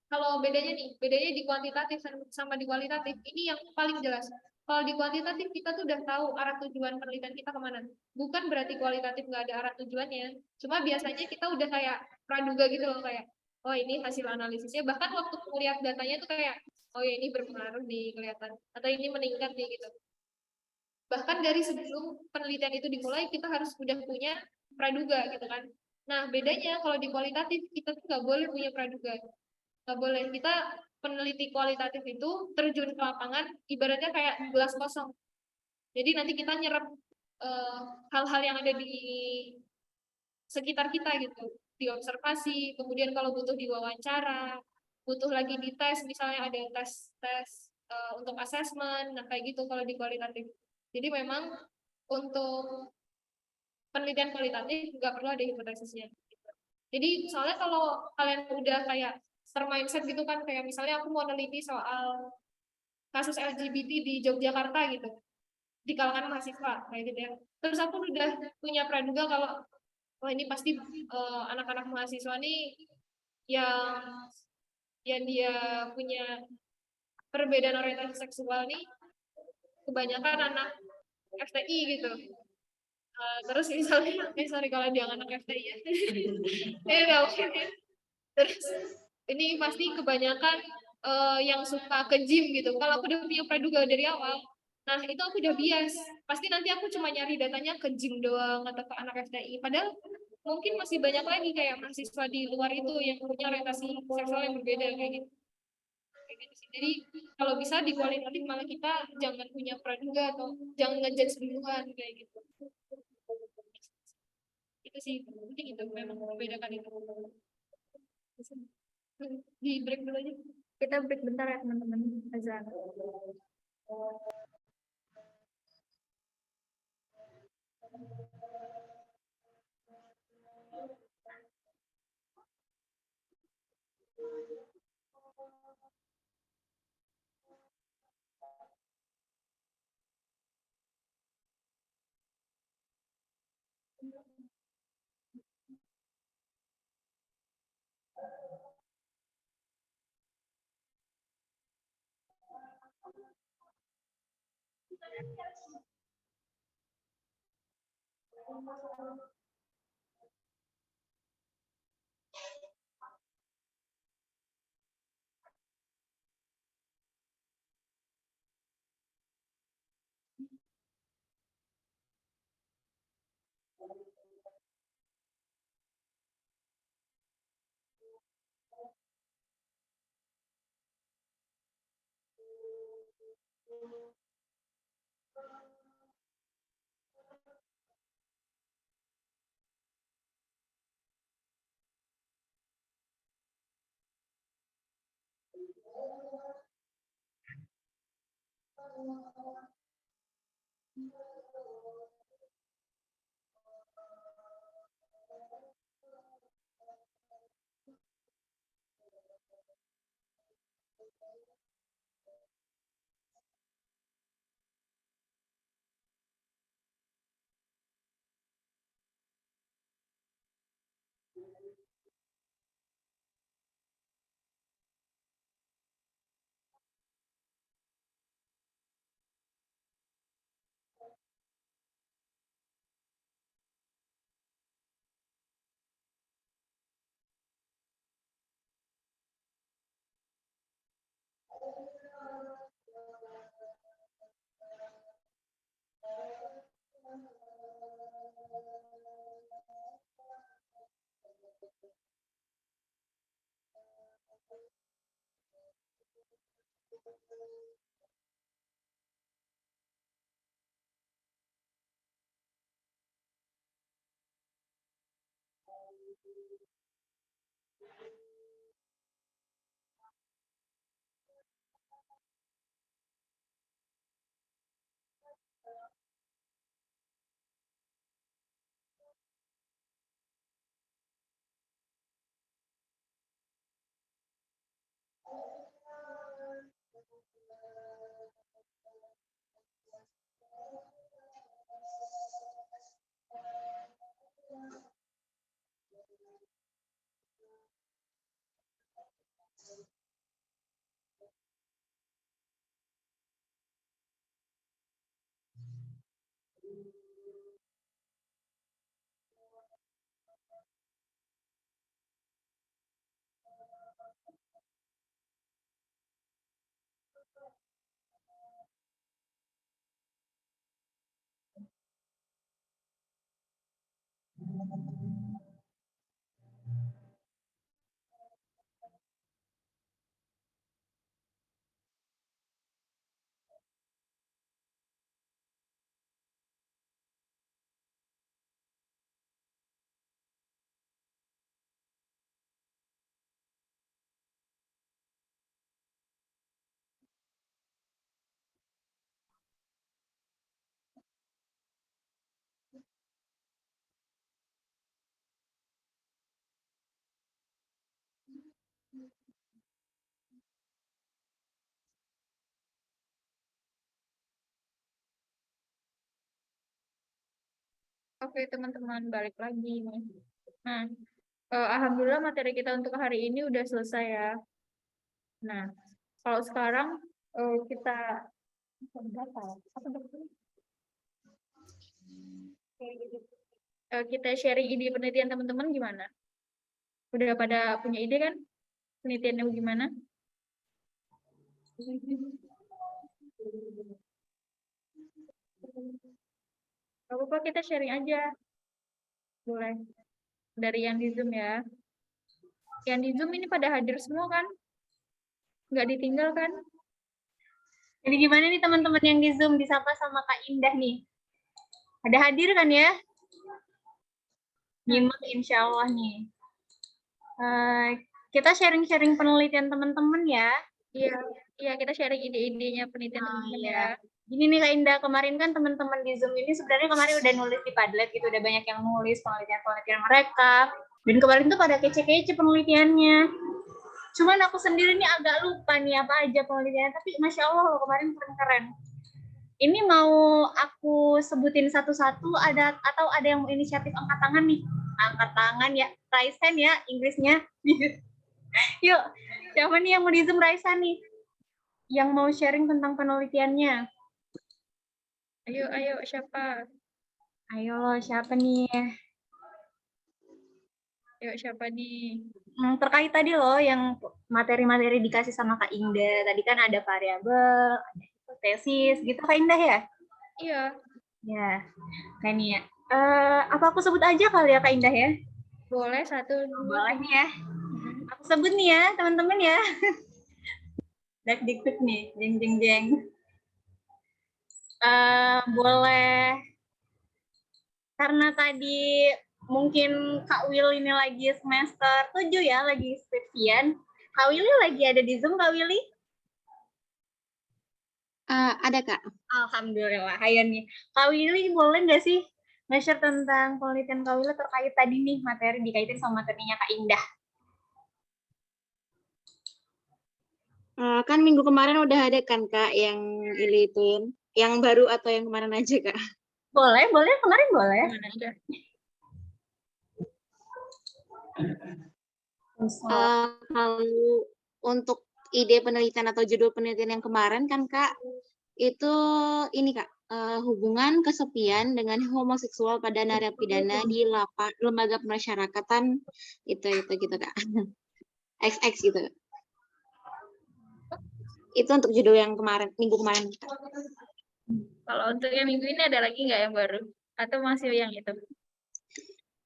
kalau bedanya di kuantitatif sama di kualitatif, ini yang paling jelas. Kalau di kuantitatif kita tuh udah tahu arah tujuan penelitian kita kemana. Bukan berarti kualitatif nggak ada arah tujuannya. Cuma biasanya kita udah kayak praduga gitu loh, kayak oh ini hasil analisisnya. Bahkan waktu melihat datanya tuh kayak oh ya ini berpengaruh di kelihatan atau ini meningkat nih gitu. Bahkan dari sebelum penelitian itu dimulai kita harus udah punya praduga gitu kan. Nah bedanya kalau di kualitatif kita tuh nggak boleh punya praduga, nggak boleh. Kita peneliti kualitatif itu terjun ke lapangan ibaratnya kayak gelas kosong. Jadi nanti kita nyerap hal-hal yang ada di sekitar kita gitu, diobservasi, kemudian kalau butuh diwawancara, butuh lagi di tes, misalnya ada tes untuk asesmen, nah kayak gitu kalau di kualitatif. Jadi memang untuk penelitian kualitatif nggak perlu ada hipotesisnya. Jadi soalnya kalau kalian udah kayak termindset gitu kan, kayak misalnya aku mau neliti soal kasus LGBT di Yogyakarta gitu, di kalangan mahasiswa kayak gitu ya. Terus aku udah punya praduga kalau wah ini pasti anak-anak mahasiswa nih yang dia punya perbedaan orientasi seksual nih kebanyakan anak FTI gitu. Terus misalnya, sorry kalau dia anak FTI ya. Nggak mungkin ya. Terus ini pasti kebanyakan yang suka ke gym gitu. Kalau aku udah punya praduga dari awal, nah itu aku udah bias. Pasti nanti aku cuma nyari datanya ke gym doang atau ke anak FTI. Padahal mungkin masih banyak lagi kayak mahasiswa di luar itu yang punya orientasi seksual yang berbeda kayak gitu. Jadi kalau bisa di kualitatif malah kita jangan punya praduga atau jangan ngejudge duluan kayak gitu. Itu sih penting itu memang membedakan itu. Di break dulu aja. Kita break bentar ya teman-teman. Azan. Oke teman-teman, balik lagi nih. Nah, alhamdulillah materi kita untuk hari ini udah selesai ya. Nah, kalau sekarang kita kita sharing ide penelitian teman-teman gimana? Udah pada punya ide kan? Penelitiannya gimana? Gak apa-apa, kita sharing aja. Boleh. Dari yang di Zoom ya. Yang di Zoom ini pada hadir semua kan? Nggak ditinggal kan? Jadi gimana nih teman-teman yang di Zoom disapa sama Kak Indah nih? Ada hadir kan ya? Nyimak insya Allah nih. kita sharing-sharing penelitian teman-teman ya. Iya, iya kita sharing ide-idenya penelitian Oh, teman-teman iya. ya. Gini nih Kak Indah, kemarin kan teman-teman di Zoom ini sebenarnya kemarin udah nulis di Padlet gitu, udah banyak yang nulis penelitian-penelitian mereka. Dan kemarin tuh pada kece-kece penelitiannya. Cuman aku sendiri nih agak lupa nih apa aja penelitiannya, tapi Masya Allah loh kemarin keren-keren. Ini mau aku sebutin satu-satu atau ada yang mau inisiatif angkat tangan nih? Angkat tangan ya, raise hand ya Inggrisnya. Yuk, siapa nih yang mau di Zoom raise hand nih? Yang mau sharing tentang penelitiannya? Ayo siapa? Ayo loh, siapa nih? Ayo siapa nih? Terkait tadi loh yang materi-materi dikasih sama Kak Indah. Tadi kan ada variabel, ada hipotesis, gitu Kak Indah ya? Iya. Ya, kayak nih ya. Apa aku sebut aja kali ya Kak Indah ya? Boleh 1, 2. Boleh nih ya. Aku sebut nih ya, teman-teman ya. Dik-dik nih, jeng. Boleh. Karena tadi mungkin Kak Will ini lagi semester 7 ya, lagi skripsian. Kak Willy lagi ada di Zoom, Kak Willy? Ada Kak. Alhamdulillah, ayo nih. Kak Willy boleh nggak sih nge-share tentang penelitian Kak Willy terkait tadi nih, materi dikaitin sama materinya Kak Indah? Kan minggu kemarin udah ada kan Kak yang ituin, yang baru atau yang kemarin aja Kak? Boleh, kemarin boleh. Mana aja? Kalau untuk ide penelitian atau judul penelitian yang kemarin kan Kak, itu ini Kak, hubungan kesepian dengan homoseksual pada narapidana di lembaga pemasyarakatan itu gitu Kak. XX gitu. Itu untuk judul yang kemarin, minggu kemarin. Kak. Kalau untuk yang minggu ini ada lagi nggak yang baru? Atau masih yang itu?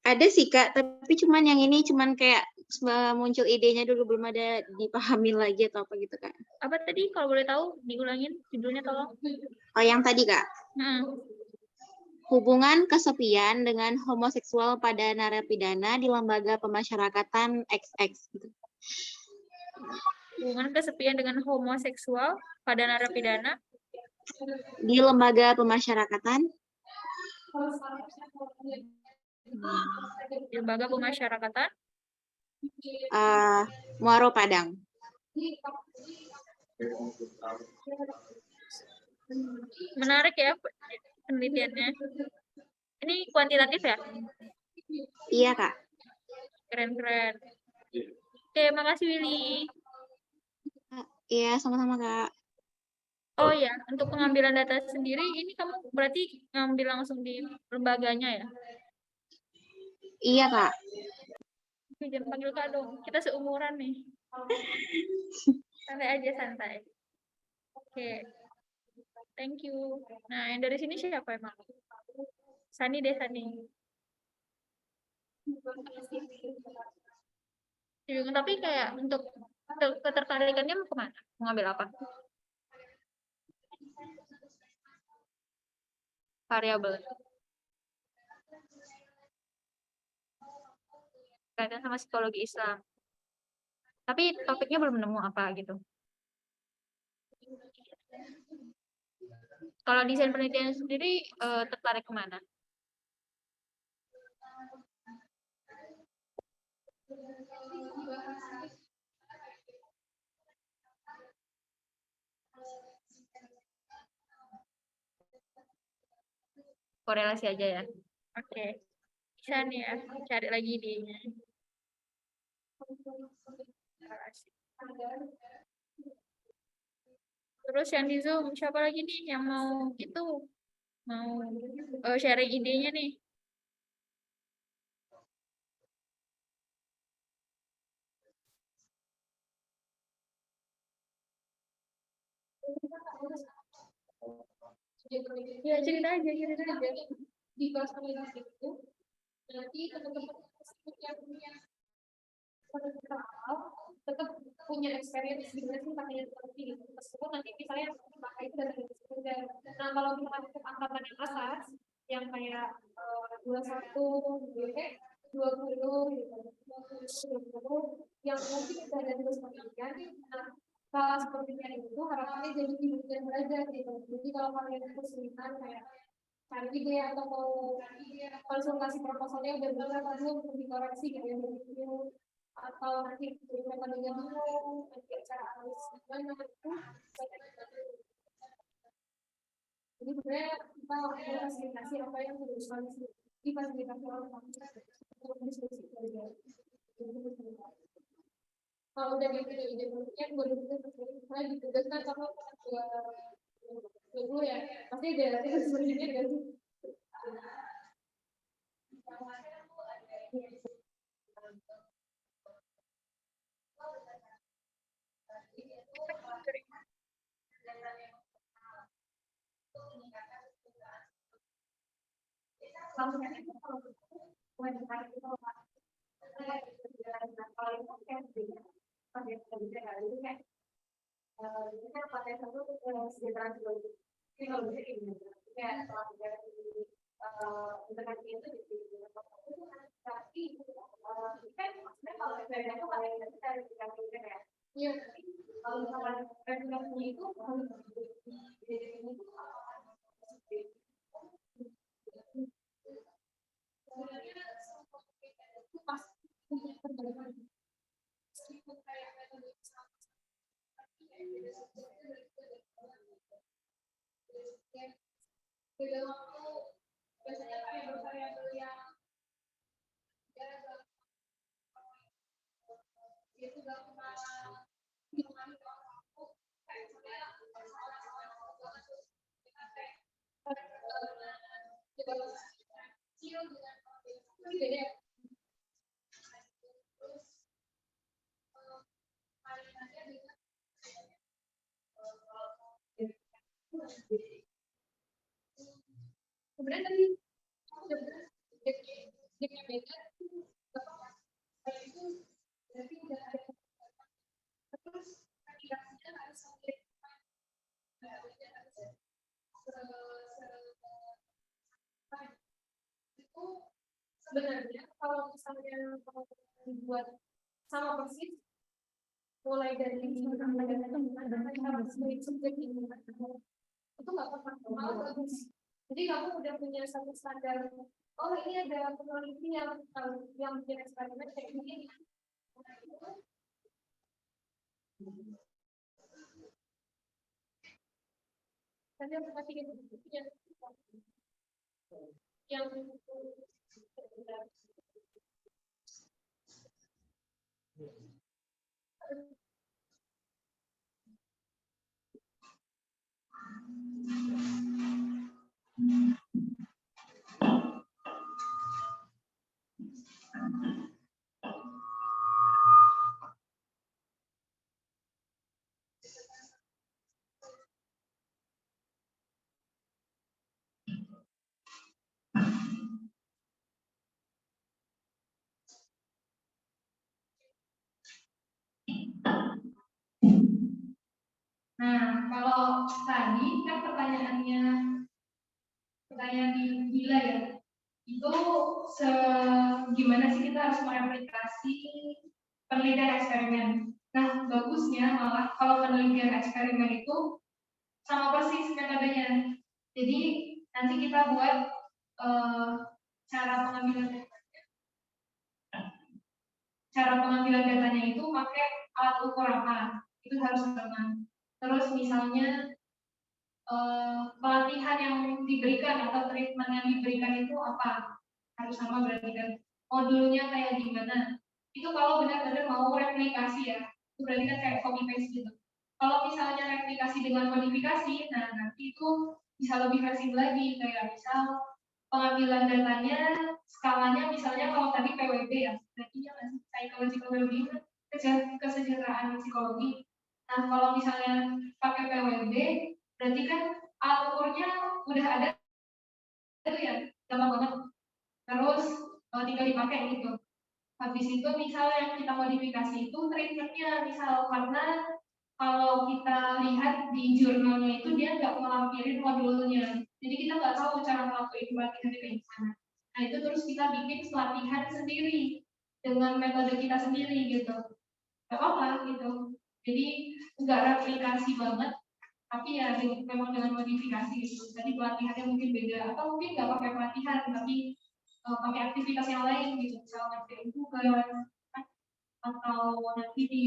Ada sih Kak, tapi cuman yang ini cuman kayak muncul idenya dulu, belum ada dipahamin lagi atau apa gitu Kak. Apa tadi kalau boleh tahu diulangin judulnya tolong? Oh yang tadi Kak. Hubungan kesepian dengan homoseksual pada narapidana di lembaga pemasyarakatan XX. Gitu. Hubungan kesepian dengan homoseksual pada narapidana di lembaga pemasyarakatan. Di lembaga pemasyarakatan Muaro Padang. Menarik ya penelitiannya. Ini kuantitatif ya? Iya Kak. Keren. Oke, makasih Willy. Iya, sama-sama Kak. Oh ya, untuk pengambilan data sendiri, ini kamu berarti ngambil langsung di lembaganya ya? Iya Kak. Jangan panggil Kak dong, kita seumuran nih. Santai aja, santai. Oke, thank you. Nah, yang dari sini siapa emang? Sani deh, Sani. Tapi kayak untuk ketertarikannya mau kemana? Mau ngambil apa? Variabel. Kaitan sama psikologi Islam. Tapi topiknya belum nemu apa gitu. Kalau desain penelitian sendiri tertarik kemana? Korelasi aja ya. Oke. Bisa nih ya, cari lagi idenya. Terus yang di Zoom, siapa lagi nih yang mau sharing idenya nih? Ya cerita aja. Di kelas penelitian itu nanti teman-teman yang punya tetap punya experience gimana sih pakainya seperti itu meskipun nanti misalnya pakai itu dari sekunder. Nah kalau misalkan untuk angkatan yang atas yang kayak 21 gitu 20 gitu. 20 yang mungkin kita ada tugas penelitian. Nah, hal seperti itu harapannya jadi penelitian belajar gitu. Jadi kalau kalian kesulitan kayak cari ide atau mau konsultasi proposalnya udah benar belum untuk dikoreksi gitu ya begitu, atau nanti metodenya bingung, nanti cara analisis gimana itu. Jadi sebenarnya kita fasilitasi apa yang difasilitasi oleh untuk diskusi belajar. Kalau udah gitu ide penelitian boleh saya ditugaskan sama dulu ya, pasti ada sebenarnya kan. Kemudian tadi beda itu berarti udah ada terus aplikasinya harus sampai itu sebenarnya kalau misalnya dibuat sama persis mulai dari subjek ini itu nggak pernah malah bagus. Jadi kamu udah punya satu standar. Oh ini ada peneliti yang bikin eksperimen kayak gini. Tadi aku kasih yang Nah, kalau tadi kan pertanyaan di gila ya, itu gimana sih kita harus mereplikasi penelitian eksperimen. Nah, bagusnya malah kalau penelitian eksperimen itu sama persis metodenya. Jadi nanti kita buat cara pengambilan datanya itu pakai alat ukur apa, itu harus sama. Terus misalnya pelatihan yang diberikan atau treatment yang diberikan itu apa, harus sama berarti kan. Modulnya kayak gimana, itu kalau benar-benar mau replikasi ya, itu berarti kan kayak copy paste gitu. Kalau misalnya replikasi dengan modifikasi, nah nanti itu bisa lebih fleksibel lagi, kayak misal pengambilan datanya, skalanya misalnya kalau tadi PWB ya, berarti ya psychological well-being, kesejahteraan psikologi. Nah kalau misalnya pakai PWB, berarti kan alat ukurnya udah ada itu ya, gampang banget. Terus tinggal dipakai gitu. Habis itu misal yang kita modifikasi itu treatmentnya, misal karena kalau kita lihat di jurnalnya itu dia nggak melampirin modulnya, jadi kita nggak tahu cara ngelakuin pelatihan kayak gimana. Nah itu terus kita bikin pelatihan sendiri dengan metode kita sendiri gitu. Gak apa-apa gitu. Jadi nggak replikasi banget, tapi ya memang dengan modifikasi gitu. Jadi pelatihannya mungkin beda, atau mungkin nggak pakai pelatihan, tapi pakai aktivitas yang lain gitu, misalnya ngerjain tugas, atau nanti di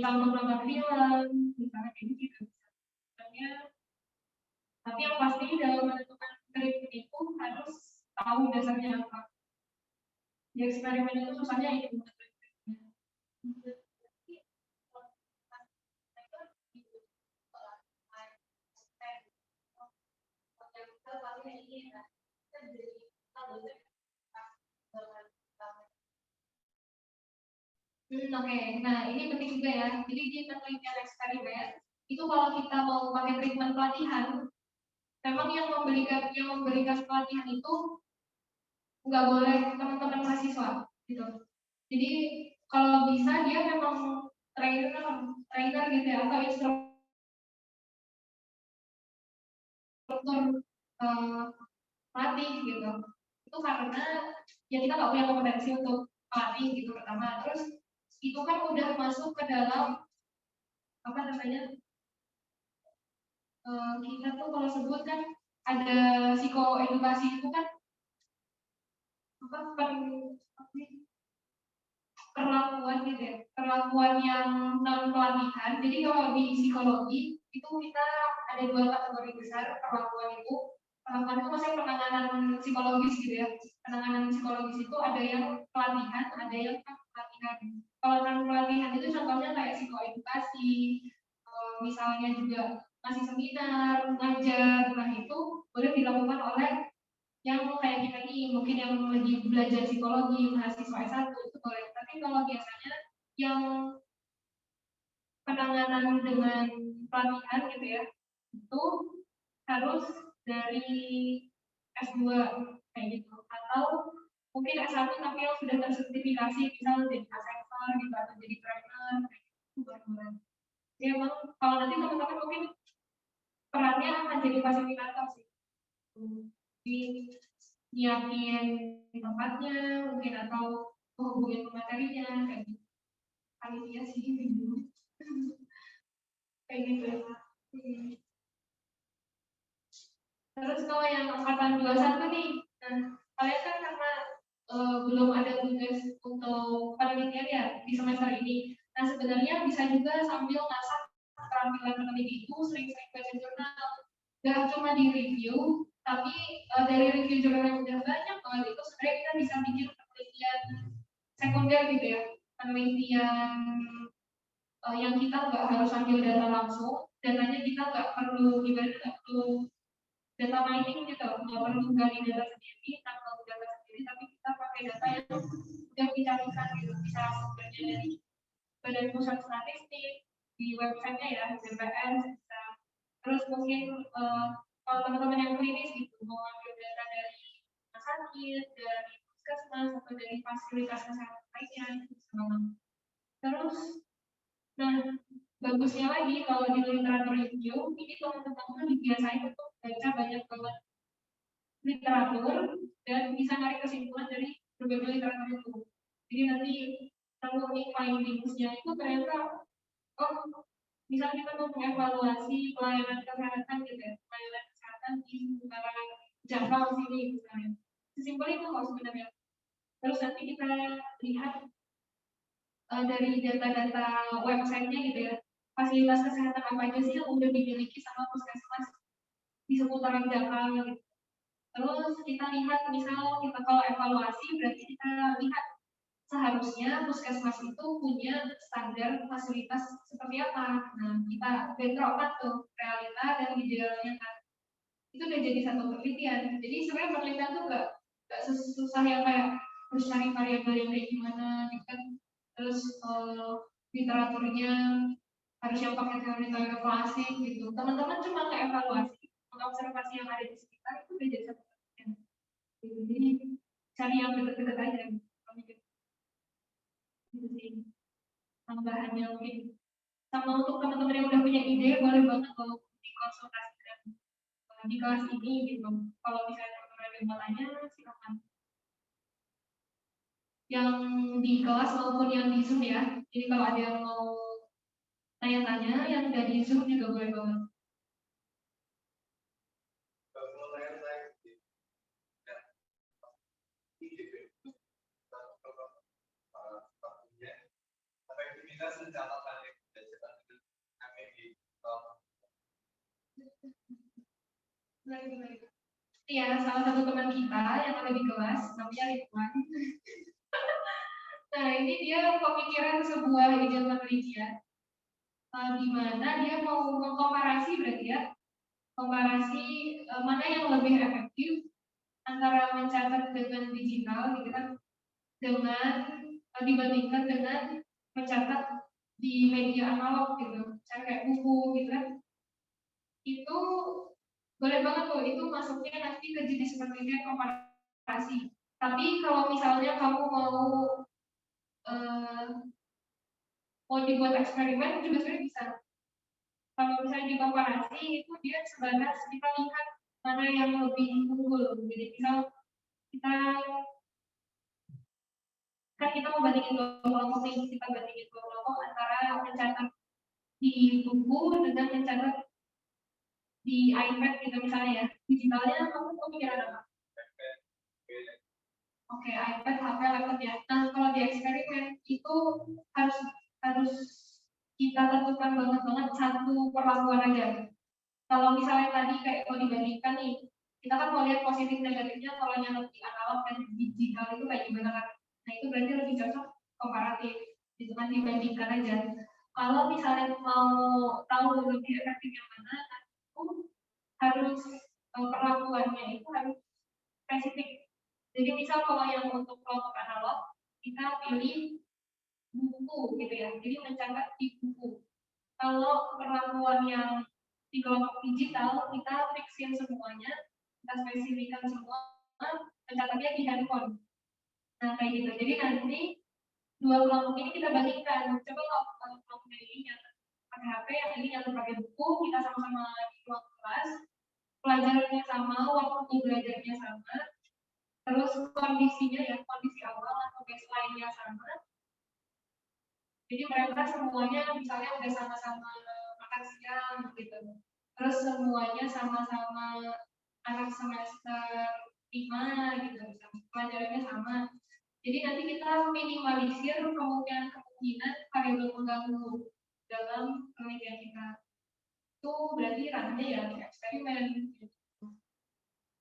tahun nonton film, misalnya kayak gitu. Tapi yang pasti dalam menentukan kriteria itu harus tahu dasarnya apa. Di eksperimen itu susahnya itu. Oke. Nah ini penting juga ya. Jadi di penelitian eksperimen itu kalau kita mau pakai treatment pelatihan, memang yang memberikan pelatihan itu nggak boleh teman-teman mahasiswa gitu. Jadi kalau bisa dia memang trainer gitu ya, atau instruktur pelatih gitu. Itu karena ya kita nggak punya kompetensi untuk pelatih gitu pertama. Terus itu kan udah masuk ke dalam apa namanya, kita tuh kalau sebut kan ada psikoedukasi itu kan perlakuan gitu ya, perlakuan yang non pelatihan. Jadi kalau di psikologi itu kita ada dua kategori besar perlakuan itu. Perlakuan itu maksudnya penanganan psikologis gitu ya. Penanganan psikologis itu ada yang pelatihan, ada yang non pelatihan. Kalau non pelatihan itu contohnya kayak psikoedukasi, misalnya juga ngasih seminar, ngajar, nah itu boleh dilakukan oleh yang kayak kita ini, mungkin yang lagi belajar psikologi, mahasiswa S1 itu boleh. Tapi kalau biasanya yang penanganan dengan pelatihan gitu ya, itu harus dari S2 kayak gitu, atau mungkin S1 tapi yang sudah tersertifikasi, misalnya jadi asesor gitu atau jadi trainer kayak gitu baru. Ya emang kalau nanti teman-teman mungkin perannya akan jadi fasilitator sih. Di nyiapin tempatnya mungkin, atau menghubungin pematerinya kayak gitu. Panitia sih gitu. Kayak gitu. Terus kalau yang angkatan 21 nih, nah kalian kan karena belum ada tugas untuk penelitian ya di semester ini. Nah sebenarnya bisa juga sambil ngasah keterampilan peneliti itu sering-sering baca jurnal. Gak cuma di review, tapi dari review jurnal yang udah banyak banget itu sebenarnya kita bisa bikin penelitian sekunder gitu ya, penelitian yang kita nggak harus ambil data langsung, datanya kita nggak perlu ibaratnya nggak perlu data mining gitu, nggak perlu gali data sendiri, tampil data sendiri, tapi kita pakai data yang sudah dicarikan gitu, bisa sumbernya dari Badan Pusat Statistik di websitenya ya, BPS bisa. Terus mungkin kalau teman-teman yang klinis gitu mau ambil data dari rumah sakit, dari puskesmas atau dari fasilitas kesehatan lainnya itu bisa banget. Terus, nah bagusnya lagi kalau di literatur review ini teman-teman dibiasain untuk baca banyak banget literatur dan bisa narik kesimpulan dari berbagai literatur itu. Jadi nanti temuin findingsnya itu ternyata misalnya kita mau mengevaluasi pelayanan kesehatan gitu ya, pelayanan kesehatan di sekarang Jawa sini misalnya. Sesimpel itu kok sebenarnya. Terus nanti kita lihat dari data-data websitenya gitu ya, fasilitas kesehatan apa aja sih yang udah dimiliki sama puskesmas di seputaran Jakarta gitu. Terus kita lihat misal kita kalau evaluasi berarti kita lihat seharusnya puskesmas itu punya standar fasilitas seperti apa. Nah kita bentrokkan tuh realita dan gejalanya kan. Itu udah jadi satu penelitian. Jadi sebenarnya penelitian tuh gak susah yang kayak harus cari variabel yang kayak gimana gitu kan. Terus literaturnya harus yang pakai teori-teori klasik gitu. Teman-teman cuma nge-evaluasi, mengobservasi yang ada di sekitar itu udah jadi satu penelitian. Gitu. Jadi cari yang deket-deket aja. Gitu sih. Tambahannya mungkin. Sama untuk teman-teman yang udah punya ide, boleh banget kalau dikonsultasikan di kelas ini gitu. Kalau misalnya teman-teman ada mau tanya, silakan. Yang di kelas maupun yang di Zoom ya. Jadi kalau ada yang mau tanya-tanya, yang dari Zoom juga boleh banget. Iya, salah satu teman kita yang ada di kelas, namanya Ridwan. Nah, ini dia pemikiran sebuah ide penelitian, di mana dia mau mengkomparasi berarti ya, komparasi mana yang lebih efektif antara mencatat dengan digital, gitu kan, dengan dibandingkan dengan mencatat di media analog gitu, misalnya kayak buku gitu kan. Itu boleh banget tuh, itu masuknya nanti ke jenis penelitian komparasi. Tapi kalau misalnya kamu mau dibuat eksperimen juga sebenarnya bisa. Kalau misalnya dikomparasi itu dia sebatas kita lihat mana yang lebih unggul. Jadi misal kita kan kita mau bandingin dua kelompok nih, kita bandingin dua kelompok antara mencatat di buku dengan mencatat di iPad gitu misalnya ya. Digitalnya kamu kepikiran apa? Oke, iPad, HP, laptop ya. Nah, kalau di eksperimen itu harus kita tentukan banget satu perlakuan aja. Kalau misalnya tadi kayak mau dibandingkan nih, kita kan mau lihat positif negatifnya kalau yang di analog dan digital itu kayak gimana kan. Nah, itu berarti lebih cocok komparatif, gitu kan, dibandingkan aja. Kalau misalnya mau tahu lebih efektif yang mana, itu harus perlakuannya itu harus spesifik. Jadi misal kalau yang untuk kelompok analog, kita pilih buku gitu ya, jadi mencatat di buku. Kalau perlakuan yang di kelompok digital, kita fixin semuanya, kita spesifikkan semua, mencatatnya di handphone. Nah kayak gitu, jadi nanti dua kelompok ini kita bandingkan. Coba kalau kelompok ini yang pakai HP, yang ini yang pakai buku, kita sama-sama di ruang kelas, pelajarannya sama, waktu belajarnya sama, terus kondisinya ya, kondisi awal atau baseline-nya sama. Jadi mereka semuanya misalnya udah sama-sama makan siang gitu. Terus semuanya sama-sama anak semester 5 gitu, pelajarannya sama. Jadi nanti kita minimalisir kemungkinan variabel pengganggu dalam penelitian kita. Itu berarti ranahnya ya eksperimen. Gitu.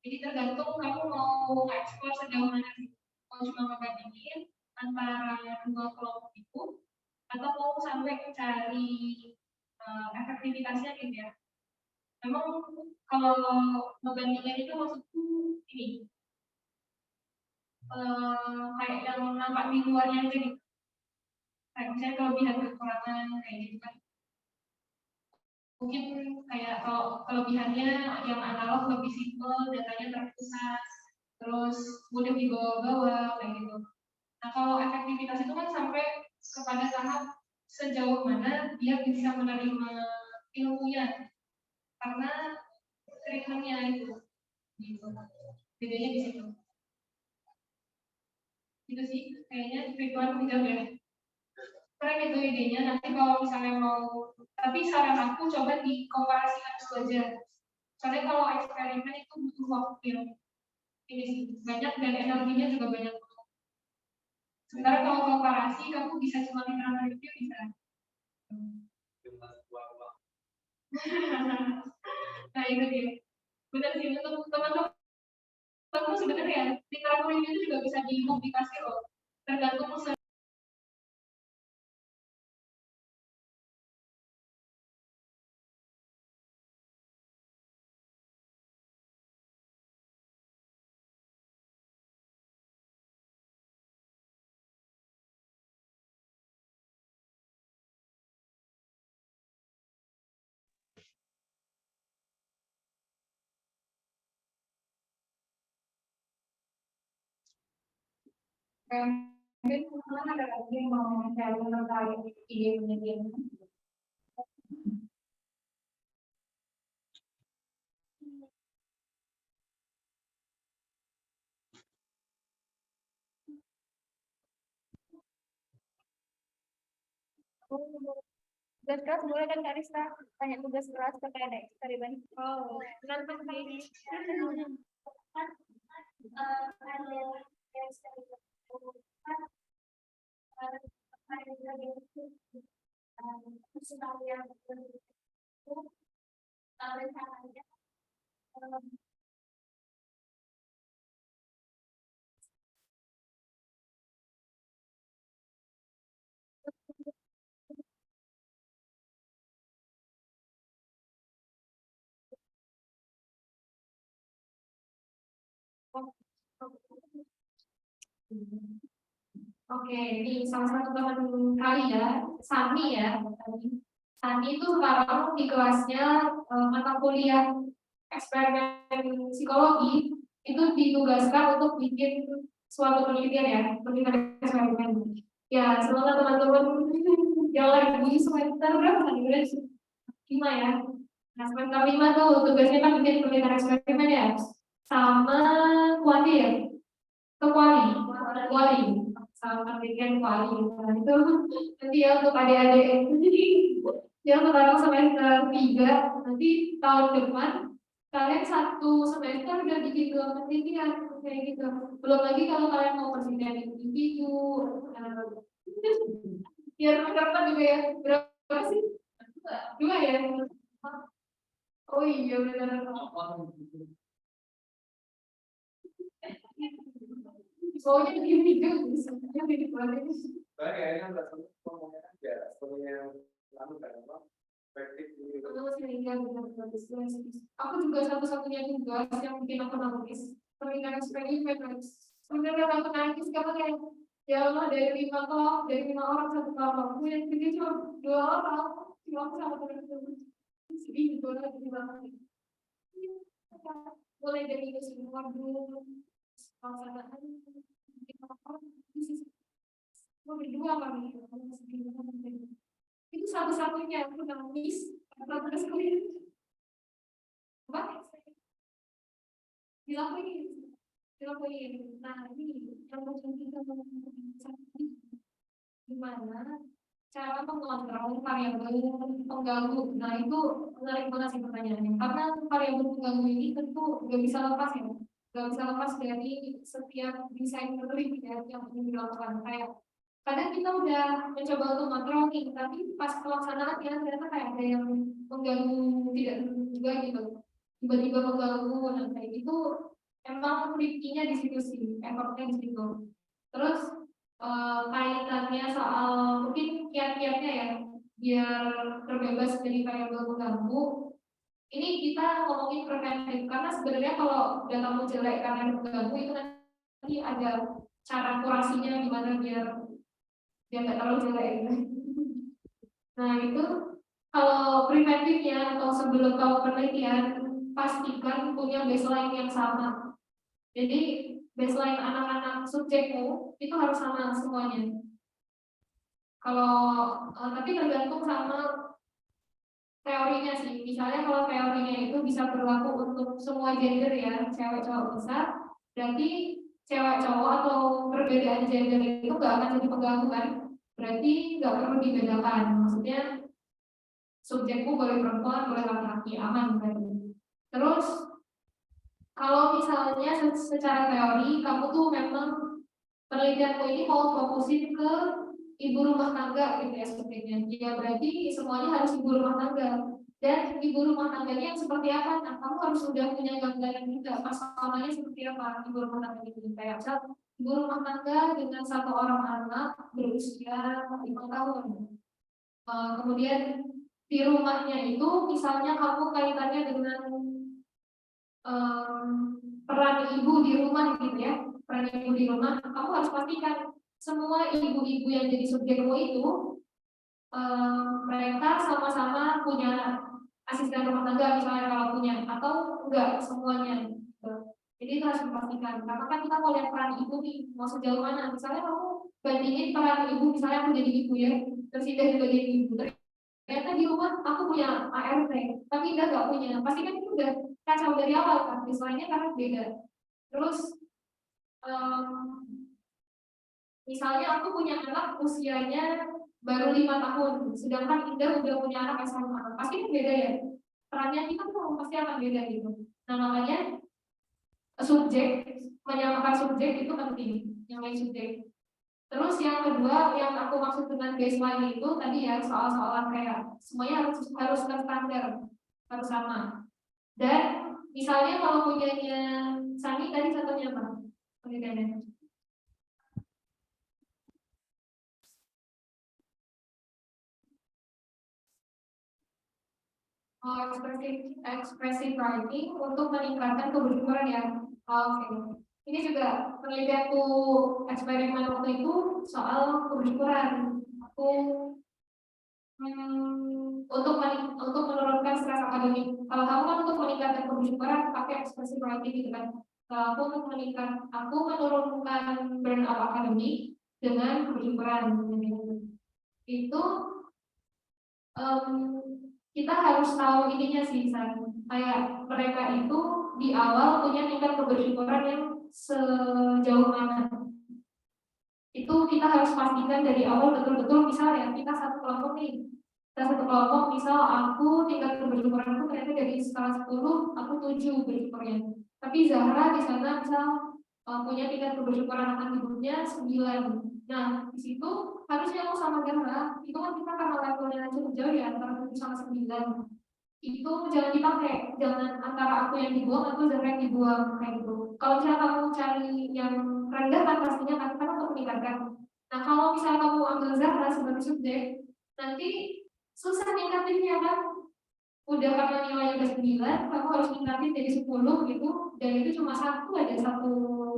Jadi tergantung kamu mau eksplor sejauh mana sih. Mau cuma membandingin antara dua kelompok itu, atau mau sampai cari efektivitasnya gitu ya. Memang kalau membandingin itu maksudku ini, kayak yang nampak di luarnya aja gitu. Kayak misalnya kelebihan kekurangan kayak gitu kan. Mungkin kayak kalau kelebihannya yang analog lebih simpel, datanya terpusat, terus mudah dibawa-bawa kayak gitu. Nah kalau efektivitas itu kan sampai kepada tahap sejauh mana dia bisa menerima ilmunya, karena treatmentnya itu, gitu. Bedanya di situ. Itu sih kayaknya Ridwan udah deh. Keren itu idenya. Nanti kalau misalnya mau, tapi saran aku coba dikomparasikan dulu aja. Soalnya kalau eksperimen itu butuh waktu yang ini sih banyak dan energinya juga banyak. Sementara kalau komparasi kamu bisa cuma literal review bisa. Nah itu dia. Benar sih untuk teman-teman sebenarnya literal review itu juga bisa dimodifikasi loh. Tergantung mungkin ada lagi yang mau mencari terkait ide penelitian. Tugas kelas boleh kan Kak Rista? Tanya tugas kelas pakai ada eksperimen. Oh, nanti sendiri. Oke, ini salah satu teman kali ya, Sani ya. Sani itu sekarang di kelasnya mata kuliah eksperimen psikologi itu ditugaskan untuk bikin suatu penelitian ya, penelitian eksperimen. Ya, semoga teman-teman yang lagi semester berapa nih? 5 ya. Nah, semester 5 tuh tugasnya kan bikin penelitian eksperimen ya, sama kuali ya, ke kuali, sama penelitian kuali. Nah, itu nanti ya untuk adik-adik yang sekarang semester 3, nanti tahun depan kalian satu semester udah bikin 2 penelitian kayak gitu. Belum lagi kalau kalian mau penelitian individu, biar dapat juga ya. Berapa sih? 2 ya. Oh iya benar. Soalnya begini juga sebenarnya di balik. Saya kayaknya nggak sempat ngomongnya aja, sebenarnya lalu kan apa? Praktik di Aku juga satu-satunya tugas yang bikin aku nangis. Penelitian eksperimen. Sebenarnya aku nangis karena kayak ya Allah dari 5 orang satu kelompok. Yang ini cuma 2 orang, cuma aku sama teman-teman. Sedih juga lagi banget. Mulai dari itu semua dulu, pelaksanaan, mau berdua kami, itu satu-satunya aku nangis karena tugas kuliah. Apa? Dilakuin. Nah ini yang mungkin kita mau gimana cara mengontrol variabel pengganggu. Nah itu menarik banget sih pertanyaannya. Karena variabel pengganggu ini tentu nggak bisa lepas ya, nggak bisa lepas dari setiap desain penelitian yang ingin dilakukan. Kayak kadang kita udah mencoba untuk kontrol nih, tapi pas pelaksanaan ya ternyata kayak ada yang mengganggu tidak juga gitu. Tiba-tiba mengganggu, nah kayak gitu emang trikinya di situ sih, effortnya di situ. Terus kaitannya soal mungkin kiat-kiatnya ya biar terbebas dari variabel pengganggu. Ini kita ngomongin preventif karena sebenarnya kalau datamu jelek karena mengganggu itu nanti ada cara kurasinya gimana biar nggak terlalu jelek gitu. Nah itu kalau preventifnya atau sebelum kamu penelitian pastikan punya baseline yang sama. Jadi baseline anak-anak subjekmu itu harus sama semuanya. Kalau tapi tergantung sama teorinya sih. Misalnya kalau teorinya itu bisa berlaku untuk semua gender ya, cewek cowok bisa. Berarti cewek cowok atau perbedaan gender itu nggak akan jadi pengganggu kan? Berarti nggak perlu dibedakan. Maksudnya subjekku boleh perempuan, boleh laki-laki, aman berarti. Terus kalau misalnya secara teori kamu tuh memang penelitianmu ini mau fokusin ke ibu rumah tangga gitu ya sebetulnya. Ya berarti semuanya harus ibu rumah tangga. Dan ibu rumah tangganya yang seperti apa? Nah, kamu harus sudah punya gambaran juga pasangannya seperti apa ibu rumah tangga itu. Kayak misal ibu rumah tangga dengan 1 orang anak berusia 5 tahun. Kemudian di rumahnya itu misalnya kamu kaitannya dengan peran ibu di rumah gitu ya, peran ibu di rumah, kamu harus pastikan semua ibu-ibu yang jadi subjekmu itu mereka sama-sama punya asisten rumah tangga misalnya kalau punya atau enggak semuanya gitu. Jadi itu harus dipastikan karena kan kita mau lihat peran ibu nih mau sejauh mana. Misalnya kamu bandingin peran ibu, misalnya aku jadi ibu ya, terus Ida juga jadi ibu, ternyata di rumah aku punya ART tapi Ida nggak punya, pasti kan itu udah kacau dari awal kan, misalnya karena beda. Terus misalnya aku punya anak usianya baru 5 tahun, sedangkan Indah udah punya anak SMA, pasti kan beda ya. Perannya kita tuh pasti akan beda gitu. Nah makanya subjek, menyamakan subjek itu penting, yang lain subjek. Terus yang kedua yang aku maksud dengan baseline itu tadi ya soal-soalan kayak semuanya harus standar, harus sama. Dan misalnya kalau punyanya Sani tadi contohnya apa? Pendidikannya. Expressive writing untuk meningkatkan kebersyukuran ya. Oke. Ini juga penelitianku eksperimen waktu itu soal kebersyukuran. Aku untuk menurunkan stres akademik. Kalau kamu kan untuk meningkatkan kebersyukuran pakai expressive writing gitu kan. Kalau aku aku menurunkan burnout akademik dengan kebersyukuran. Itu kita harus tahu ininya sih, kayak mereka itu di awal punya tingkat kebersyukuran yang sejauh mana. Itu kita harus pastikan dari awal betul-betul, misalnya kita satu kelompok nih. Kita satu kelompok, misal aku tingkat kebersyukuranku ternyata dari skala 10, aku 7 bersyukurnya. Tapi Zahra di sana misal punya tingkat kebersyukuran akan hidupnya 9. Nah, di situ harusnya aku sama Zahra, itu kan kita karena levelnya cukup jauh ya, antara 7 sama 9. Itu jangan dipakai, jangan antara aku yang dibuang atau Zahra yang dibuang, kayak gitu. Kalau misalnya kamu cari yang rendah kan pastinya kan untuk meningkatkan. Nah, kalau misalnya kamu ambil Zahra sebagai subjek, nanti susah ningkatinnya kan. Udah karena nilainya udah 9, kamu harus ningkatin jadi 10 gitu, dan itu cuma satu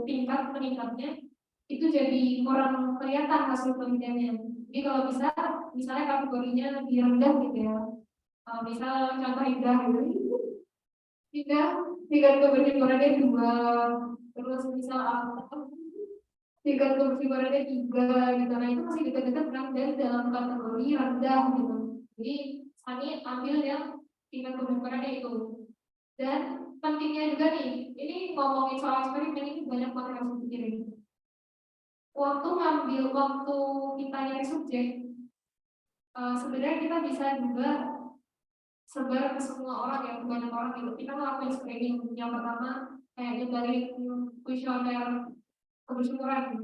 tingkat meningkatnya, itu jadi kurang kelihatan hasil penelitiannya. Jadi kalau bisa, misalnya kategorinya lebih rendah gitu ya. Misal contoh Indah gitu. Indah tingkat kebersyukurannya 2, terus misal tingkat kebersyukurannya 3 gitu. Nah itu masih dekat-dekat kan, dan dalam kategori rendah gitu. Jadi kami ambil yang tingkat kebersyukurannya itu. Dan pentingnya juga nih, ini ngomongin soal eksperimen ini banyak banget yang harus dipikirin. Waktu kita nyari subjek, sebenarnya kita bisa juga sebar ke semua orang ya, ke banyak orang gitu. Kita ngelakuin screening. Yang pertama kayak dari kuesioner kebersyukuran.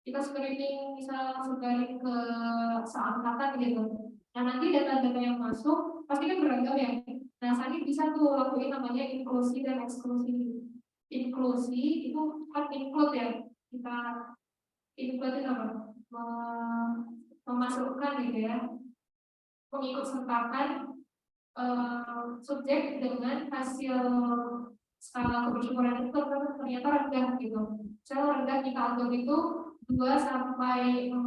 Kita screening misal sebarin ke seangkatan gitu. Nah nanti data-data yang masuk pasti kan beragam ya. Nah Sani bisa tuh lakuin namanya inklusi dan eksklusi. Inklusi itu kan include ya. Kita include itu apa? Memasukkan gitu ya. Mengikut sertakan subjek dengan hasil skala kebersyukuran itu ternyata rendah gitu. Saya rendah kita anggap itu 2 sampai 4,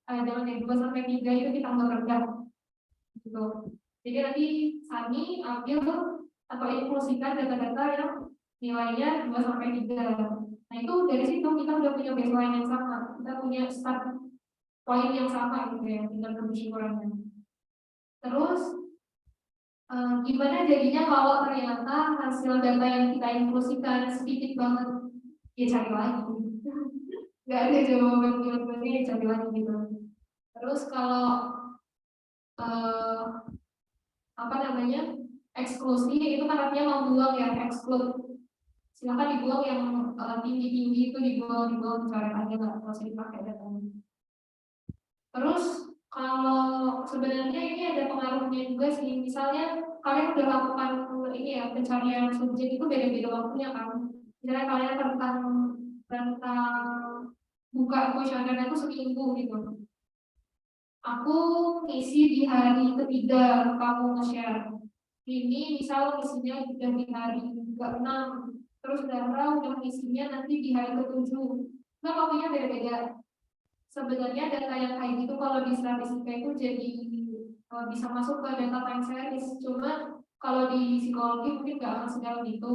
jangan ya 2 sampai 3 itu kita anggap rendah gitu. Jadi nanti Sani ambil atau inklusikan data-data yang nilainya 2 sampai 3. Nah itu dari situ kita udah punya baseline yang sama, kita punya start point yang sama gitu ya dengan kebersyukurannya. Terus gimana jadinya kalau ternyata hasil data yang kita inklusikan sedikit banget, ya cari lagi. Nggak ada jawabannya, ya cari lagi gitu. Terus kalau eksklusi itu kan artinya membuang ya, exclude. Silakan dibuang yang tinggi-tinggi itu dibuang coret aja, nggak usah dipakai datanya. Terus kalau sebenarnya ini ada pengaruhnya juga sih, misalnya kalian udah lakukan ini ya pencarian subjek itu beda-beda waktunya kan. Misalnya kalian tentang buka kuesioner itu seminggu gitu. Aku ngisi di hari ketiga kamu nge-share. Ini misal isinya sudah di hari ke-6, terus Dara udah ngisinya nanti di hari ke-7. Nah, waktunya beda-beda. Sebenarnya data yang kayak gitu kalau di statistika itu jadi bisa masuk ke data time series. Cuma kalau di psikologi mungkin nggak akan sedalam itu.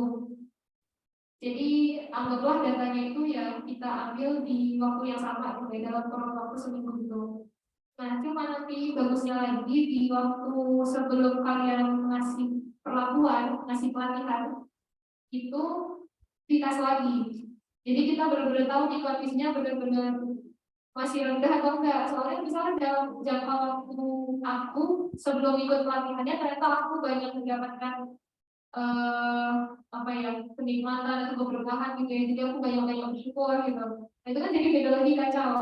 Jadi anggaplah datanya itu ya kita ambil di waktu yang sama gitu ya, dalam kurun waktu seminggu itu. Nah, cuma nanti bagusnya lagi di waktu sebelum kalian ngasih perlakuan, ngasih pelatihan, itu dites lagi. Jadi kita benar-benar tahu nih kondisinya benar-benar masih rendah atau enggak. Soalnya misalnya dalam jangka waktu aku sebelum ikut pelatihannya ternyata aku banyak mendapatkan apa ya, kenikmatan atau keberkahan gitu ya. Jadi aku banyak bersyukur gitu. Nah itu kan jadi beda lagi kacau.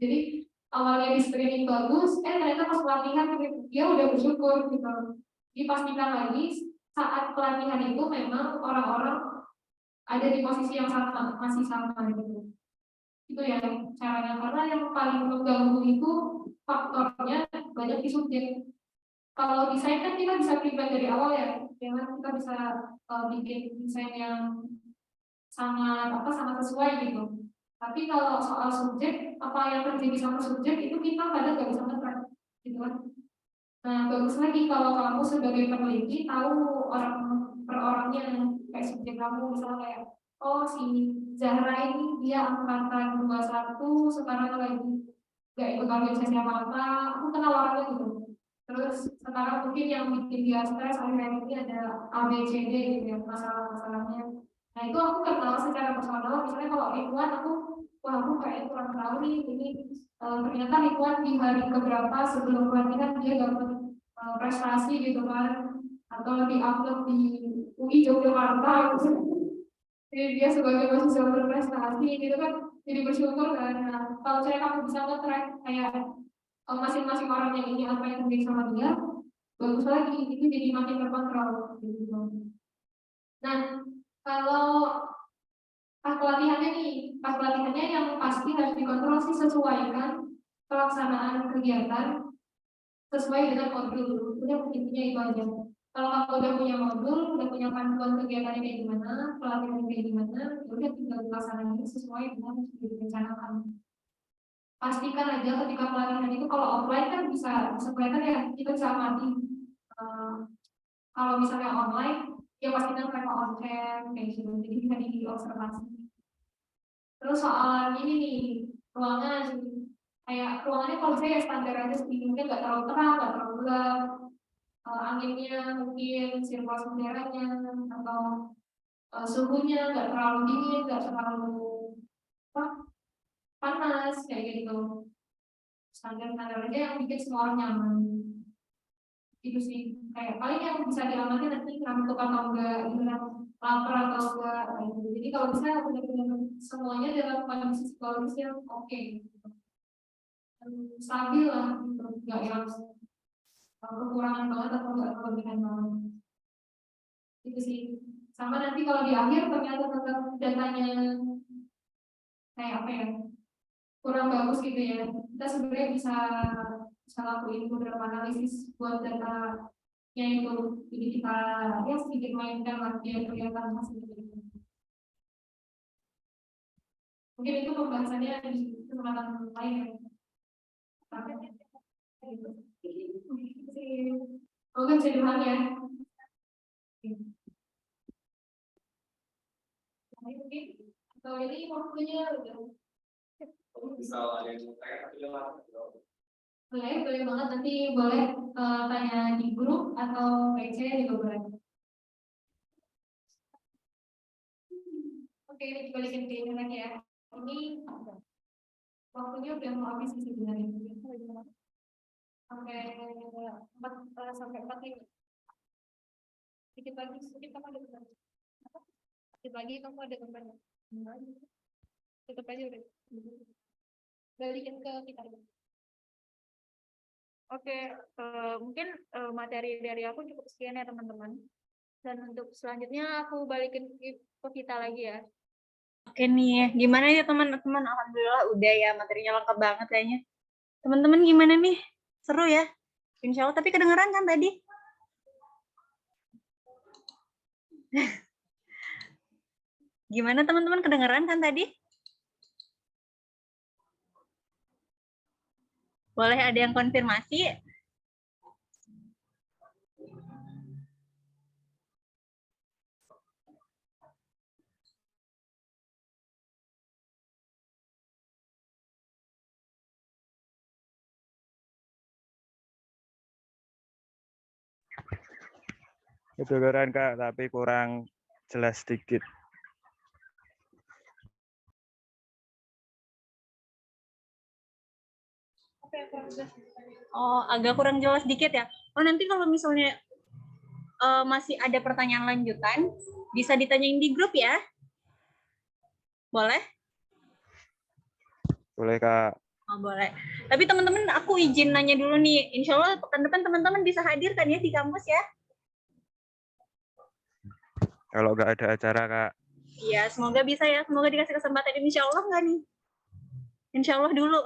Jadi awalnya di screening bagus, ternyata pas pelatihan dia udah bersyukur gitu. Dipastikan lagi saat pelatihan itu memang orang-orang ada di posisi yang sama, masih sama gitu. Itu ya caranya, karena yang paling mengganggu itu faktornya banyak di subjek. Kalau desain kan kita bisa prepare dari awal ya, kita bisa bikin desain yang sama sesuai gitu. Tapi kalau soal subjek, apa yang terjadi sama subjek itu kita kadang nggak bisa ngetrack, gitu kan. Nah, bagus lagi kalau kamu sebagai peneliti tahu orang per orangnya, kayak subjek kamu misalnya kayak, oh si Zahra ini dia angkatan 21 sekarang lagi nggak ikut organisasi apa-apa, aku kenal orangnya gitu. Terus sekarang mungkin yang bikin dia stres akhirnya ini ada ABCD gitu ya, masalah-masalahnya. Nah itu aku kenal secara personal, misalnya kalau Ridwan aku kayak kurang tahu nih, ini ternyata Ridwan di hari keberapa sebelum pelatihan dia dapat prestasi gitu kan, atau di-upload di UI Yogyakarta gitu. Jadi dia sebagai mahasiswa berprestasi gitu kan, jadi bersyukur kan. Nah, kalau saya kamu bisa nge-track kayak masing-masing orang yang ini apa yang terjadi sama dia, bagus lagi, itu jadi makin terkontrol gitu. Nah, kalau pas pelatihannya yang pasti harus dikontrol sih, sesuaikan pelaksanaan kegiatan sesuai dengan modul. Udah intinya itu aja. Kalau kamu udah punya modul, udah punya panduan kegiatannya kayak gimana, pelatihannya kayak gimana, udah tinggal dilaksanakan sesuai dengan yang sudah direncanakan. Pastikan aja ketika pelatihan itu, kalau offline kan bisa kelihatan ya, kita bisa amati. Kalau misalnya online, ya pastikan mereka on cam kayak gitu, jadi bisa diobservasi. Terus soal ini nih, ruangan, kayak ruangannya kalau saya standar aja sih, mungkin nggak terlalu terang, nggak terlalu gelap, anginnya mungkin sirkulasi udaranya atau suhunya nggak terlalu dingin, nggak terlalu panas kayak gitu. Standar-standar aja yang bikin semua orang nyaman. Itu sih kayak paling yang bisa diamati nanti ngantuk atau enggak, lapar atau enggak gitu. Jadi kalau bisa benar-benar semuanya dalam kondisi psikologis yang oke gitu. Stabil lah gitu, nggak yang kekurangan banget atau enggak kelebihan banget. Itu sih. Sama nanti kalau di akhir ternyata tetap datanya kayak apa ya, kurang bagus gitu ya, kita sebenarnya bisa lakuin beberapa analisis buat datanya itu, jadi kita ya sedikit mainkan lah biar kelihatan hasilnya. Mungkin itu pembahasannya di kesempatan lain ya. Oke, bisa dipahami ya. Mungkin atau ini waktunya udah. Misal ada yang kayak Boleh banget, nanti boleh tanya di grup atau PC juga boleh. Oke, dibalikin ke ini lagi ya. Ini waktunya udah mau habis sih sebenarnya. Sampai 4 Sedikit lagi, sedikit kamu ada gambar. Sedikit lagi kamu ada gambarnya. Tutup aja udah. Balikin ke kita. Oke, mungkin materi dari aku cukup sekian ya teman-teman. Dan untuk selanjutnya aku balikin ke kita lagi ya. Oke nih, gimana ya teman-teman? Alhamdulillah udah ya, materinya lengkap banget kayaknya. Teman-teman gimana nih? Seru ya? Insya Allah, tapi kedengeran kan tadi? Gimana teman-teman, kedengeran kan tadi? Boleh ada yang konfirmasi? Kedengeran Kak, tapi kurang jelas sedikit. Oh, agak kurang jelas dikit ya. Oh, nanti kalau misalnya masih ada pertanyaan lanjutan, bisa ditanyain di grup ya. Boleh? Boleh Kak. Oh, boleh. Tapi teman-teman, aku izin nanya dulu nih. Insya Allah pekan depan teman-teman bisa hadir kan ya di kampus ya? Kalau nggak ada acara Kak. Iya, semoga bisa ya. Semoga dikasih kesempatan. Insya Allah nggak nih? Insya Allah dulu.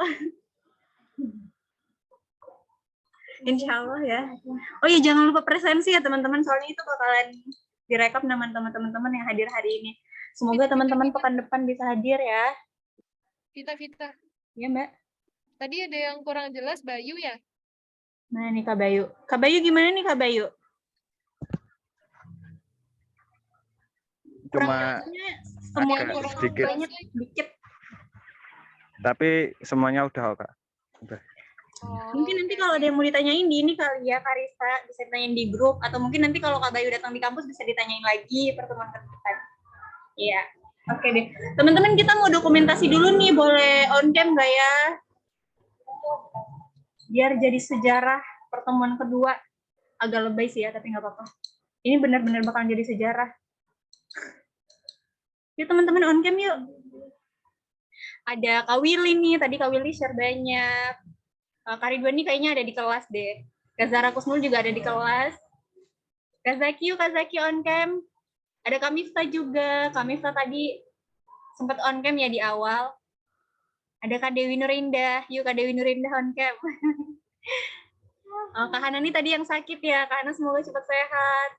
Insya Allah ya. Oh iya, jangan lupa presensi ya teman-teman. Soalnya itu bakalan direkap nama teman-teman yang hadir hari ini. Semoga teman-teman pekan depan bisa hadir ya. Vita. Ya Mbak. Tadi ada yang kurang jelas Bayu ya? Nah nih Kak Bayu. Kak Bayu gimana nih Kak Bayu? Cuma Semuanya agak kurang sedikit. banyak, dikit. Tapi semuanya udah Kak. Udah. Mungkin nanti kalau ada yang mau ditanyain di ini kali ya Karisa, bisa ditanyain di grup, atau mungkin nanti kalau Kak Bayu datang di kampus bisa ditanyain lagi pertemuan depan. Iya, oke deh. Teman-teman kita mau dokumentasi dulu nih, boleh on cam nggak ya? Biar jadi sejarah pertemuan kedua. Agak lebay sih ya, tapi nggak apa-apa. Ini benar-benar bakal jadi sejarah. Yuk teman-teman on cam yuk. Ada Kak Willy nih, tadi Kak Willy share banyak. Kak Ridwan nih kayaknya ada di kelas deh. Kak Zara Kusnul juga ada di kelas. Kak Zaki on cam. Ada Kak Mifta juga. Kak Mifta tadi sempat on cam ya di awal. Ada Kak Dewi Nurindah. Yuk Kak Dewi Nurindah on cam. Kak Hana nih tadi yang sakit ya. Kak Hana semoga cepat sehat.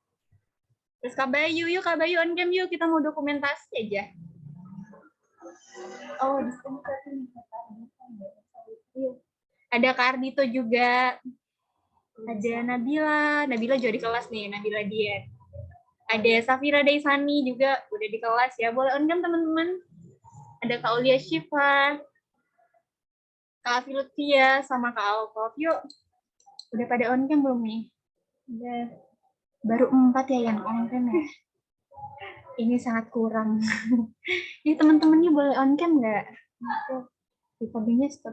Terus Kak Bayu, yuk Kak Bayu on cam yuk. Kita mau dokumentasi aja. Oh, ada Kak Ardito juga. Ada Nabila juga di kelas nih, Nabila Dian. Ada Safira Daisani juga udah di kelas ya. Boleh on cam teman-teman. Ada Kak Ulia Syifa, Kak Afi Lutfia, sama Kak Alkof. Yuk, udah pada on cam belum nih? Udah. Baru 4 ya yang on cam ya. Ini sangat kurang. Ini teman-teman nih boleh on cam nggak? Recordingnya seperti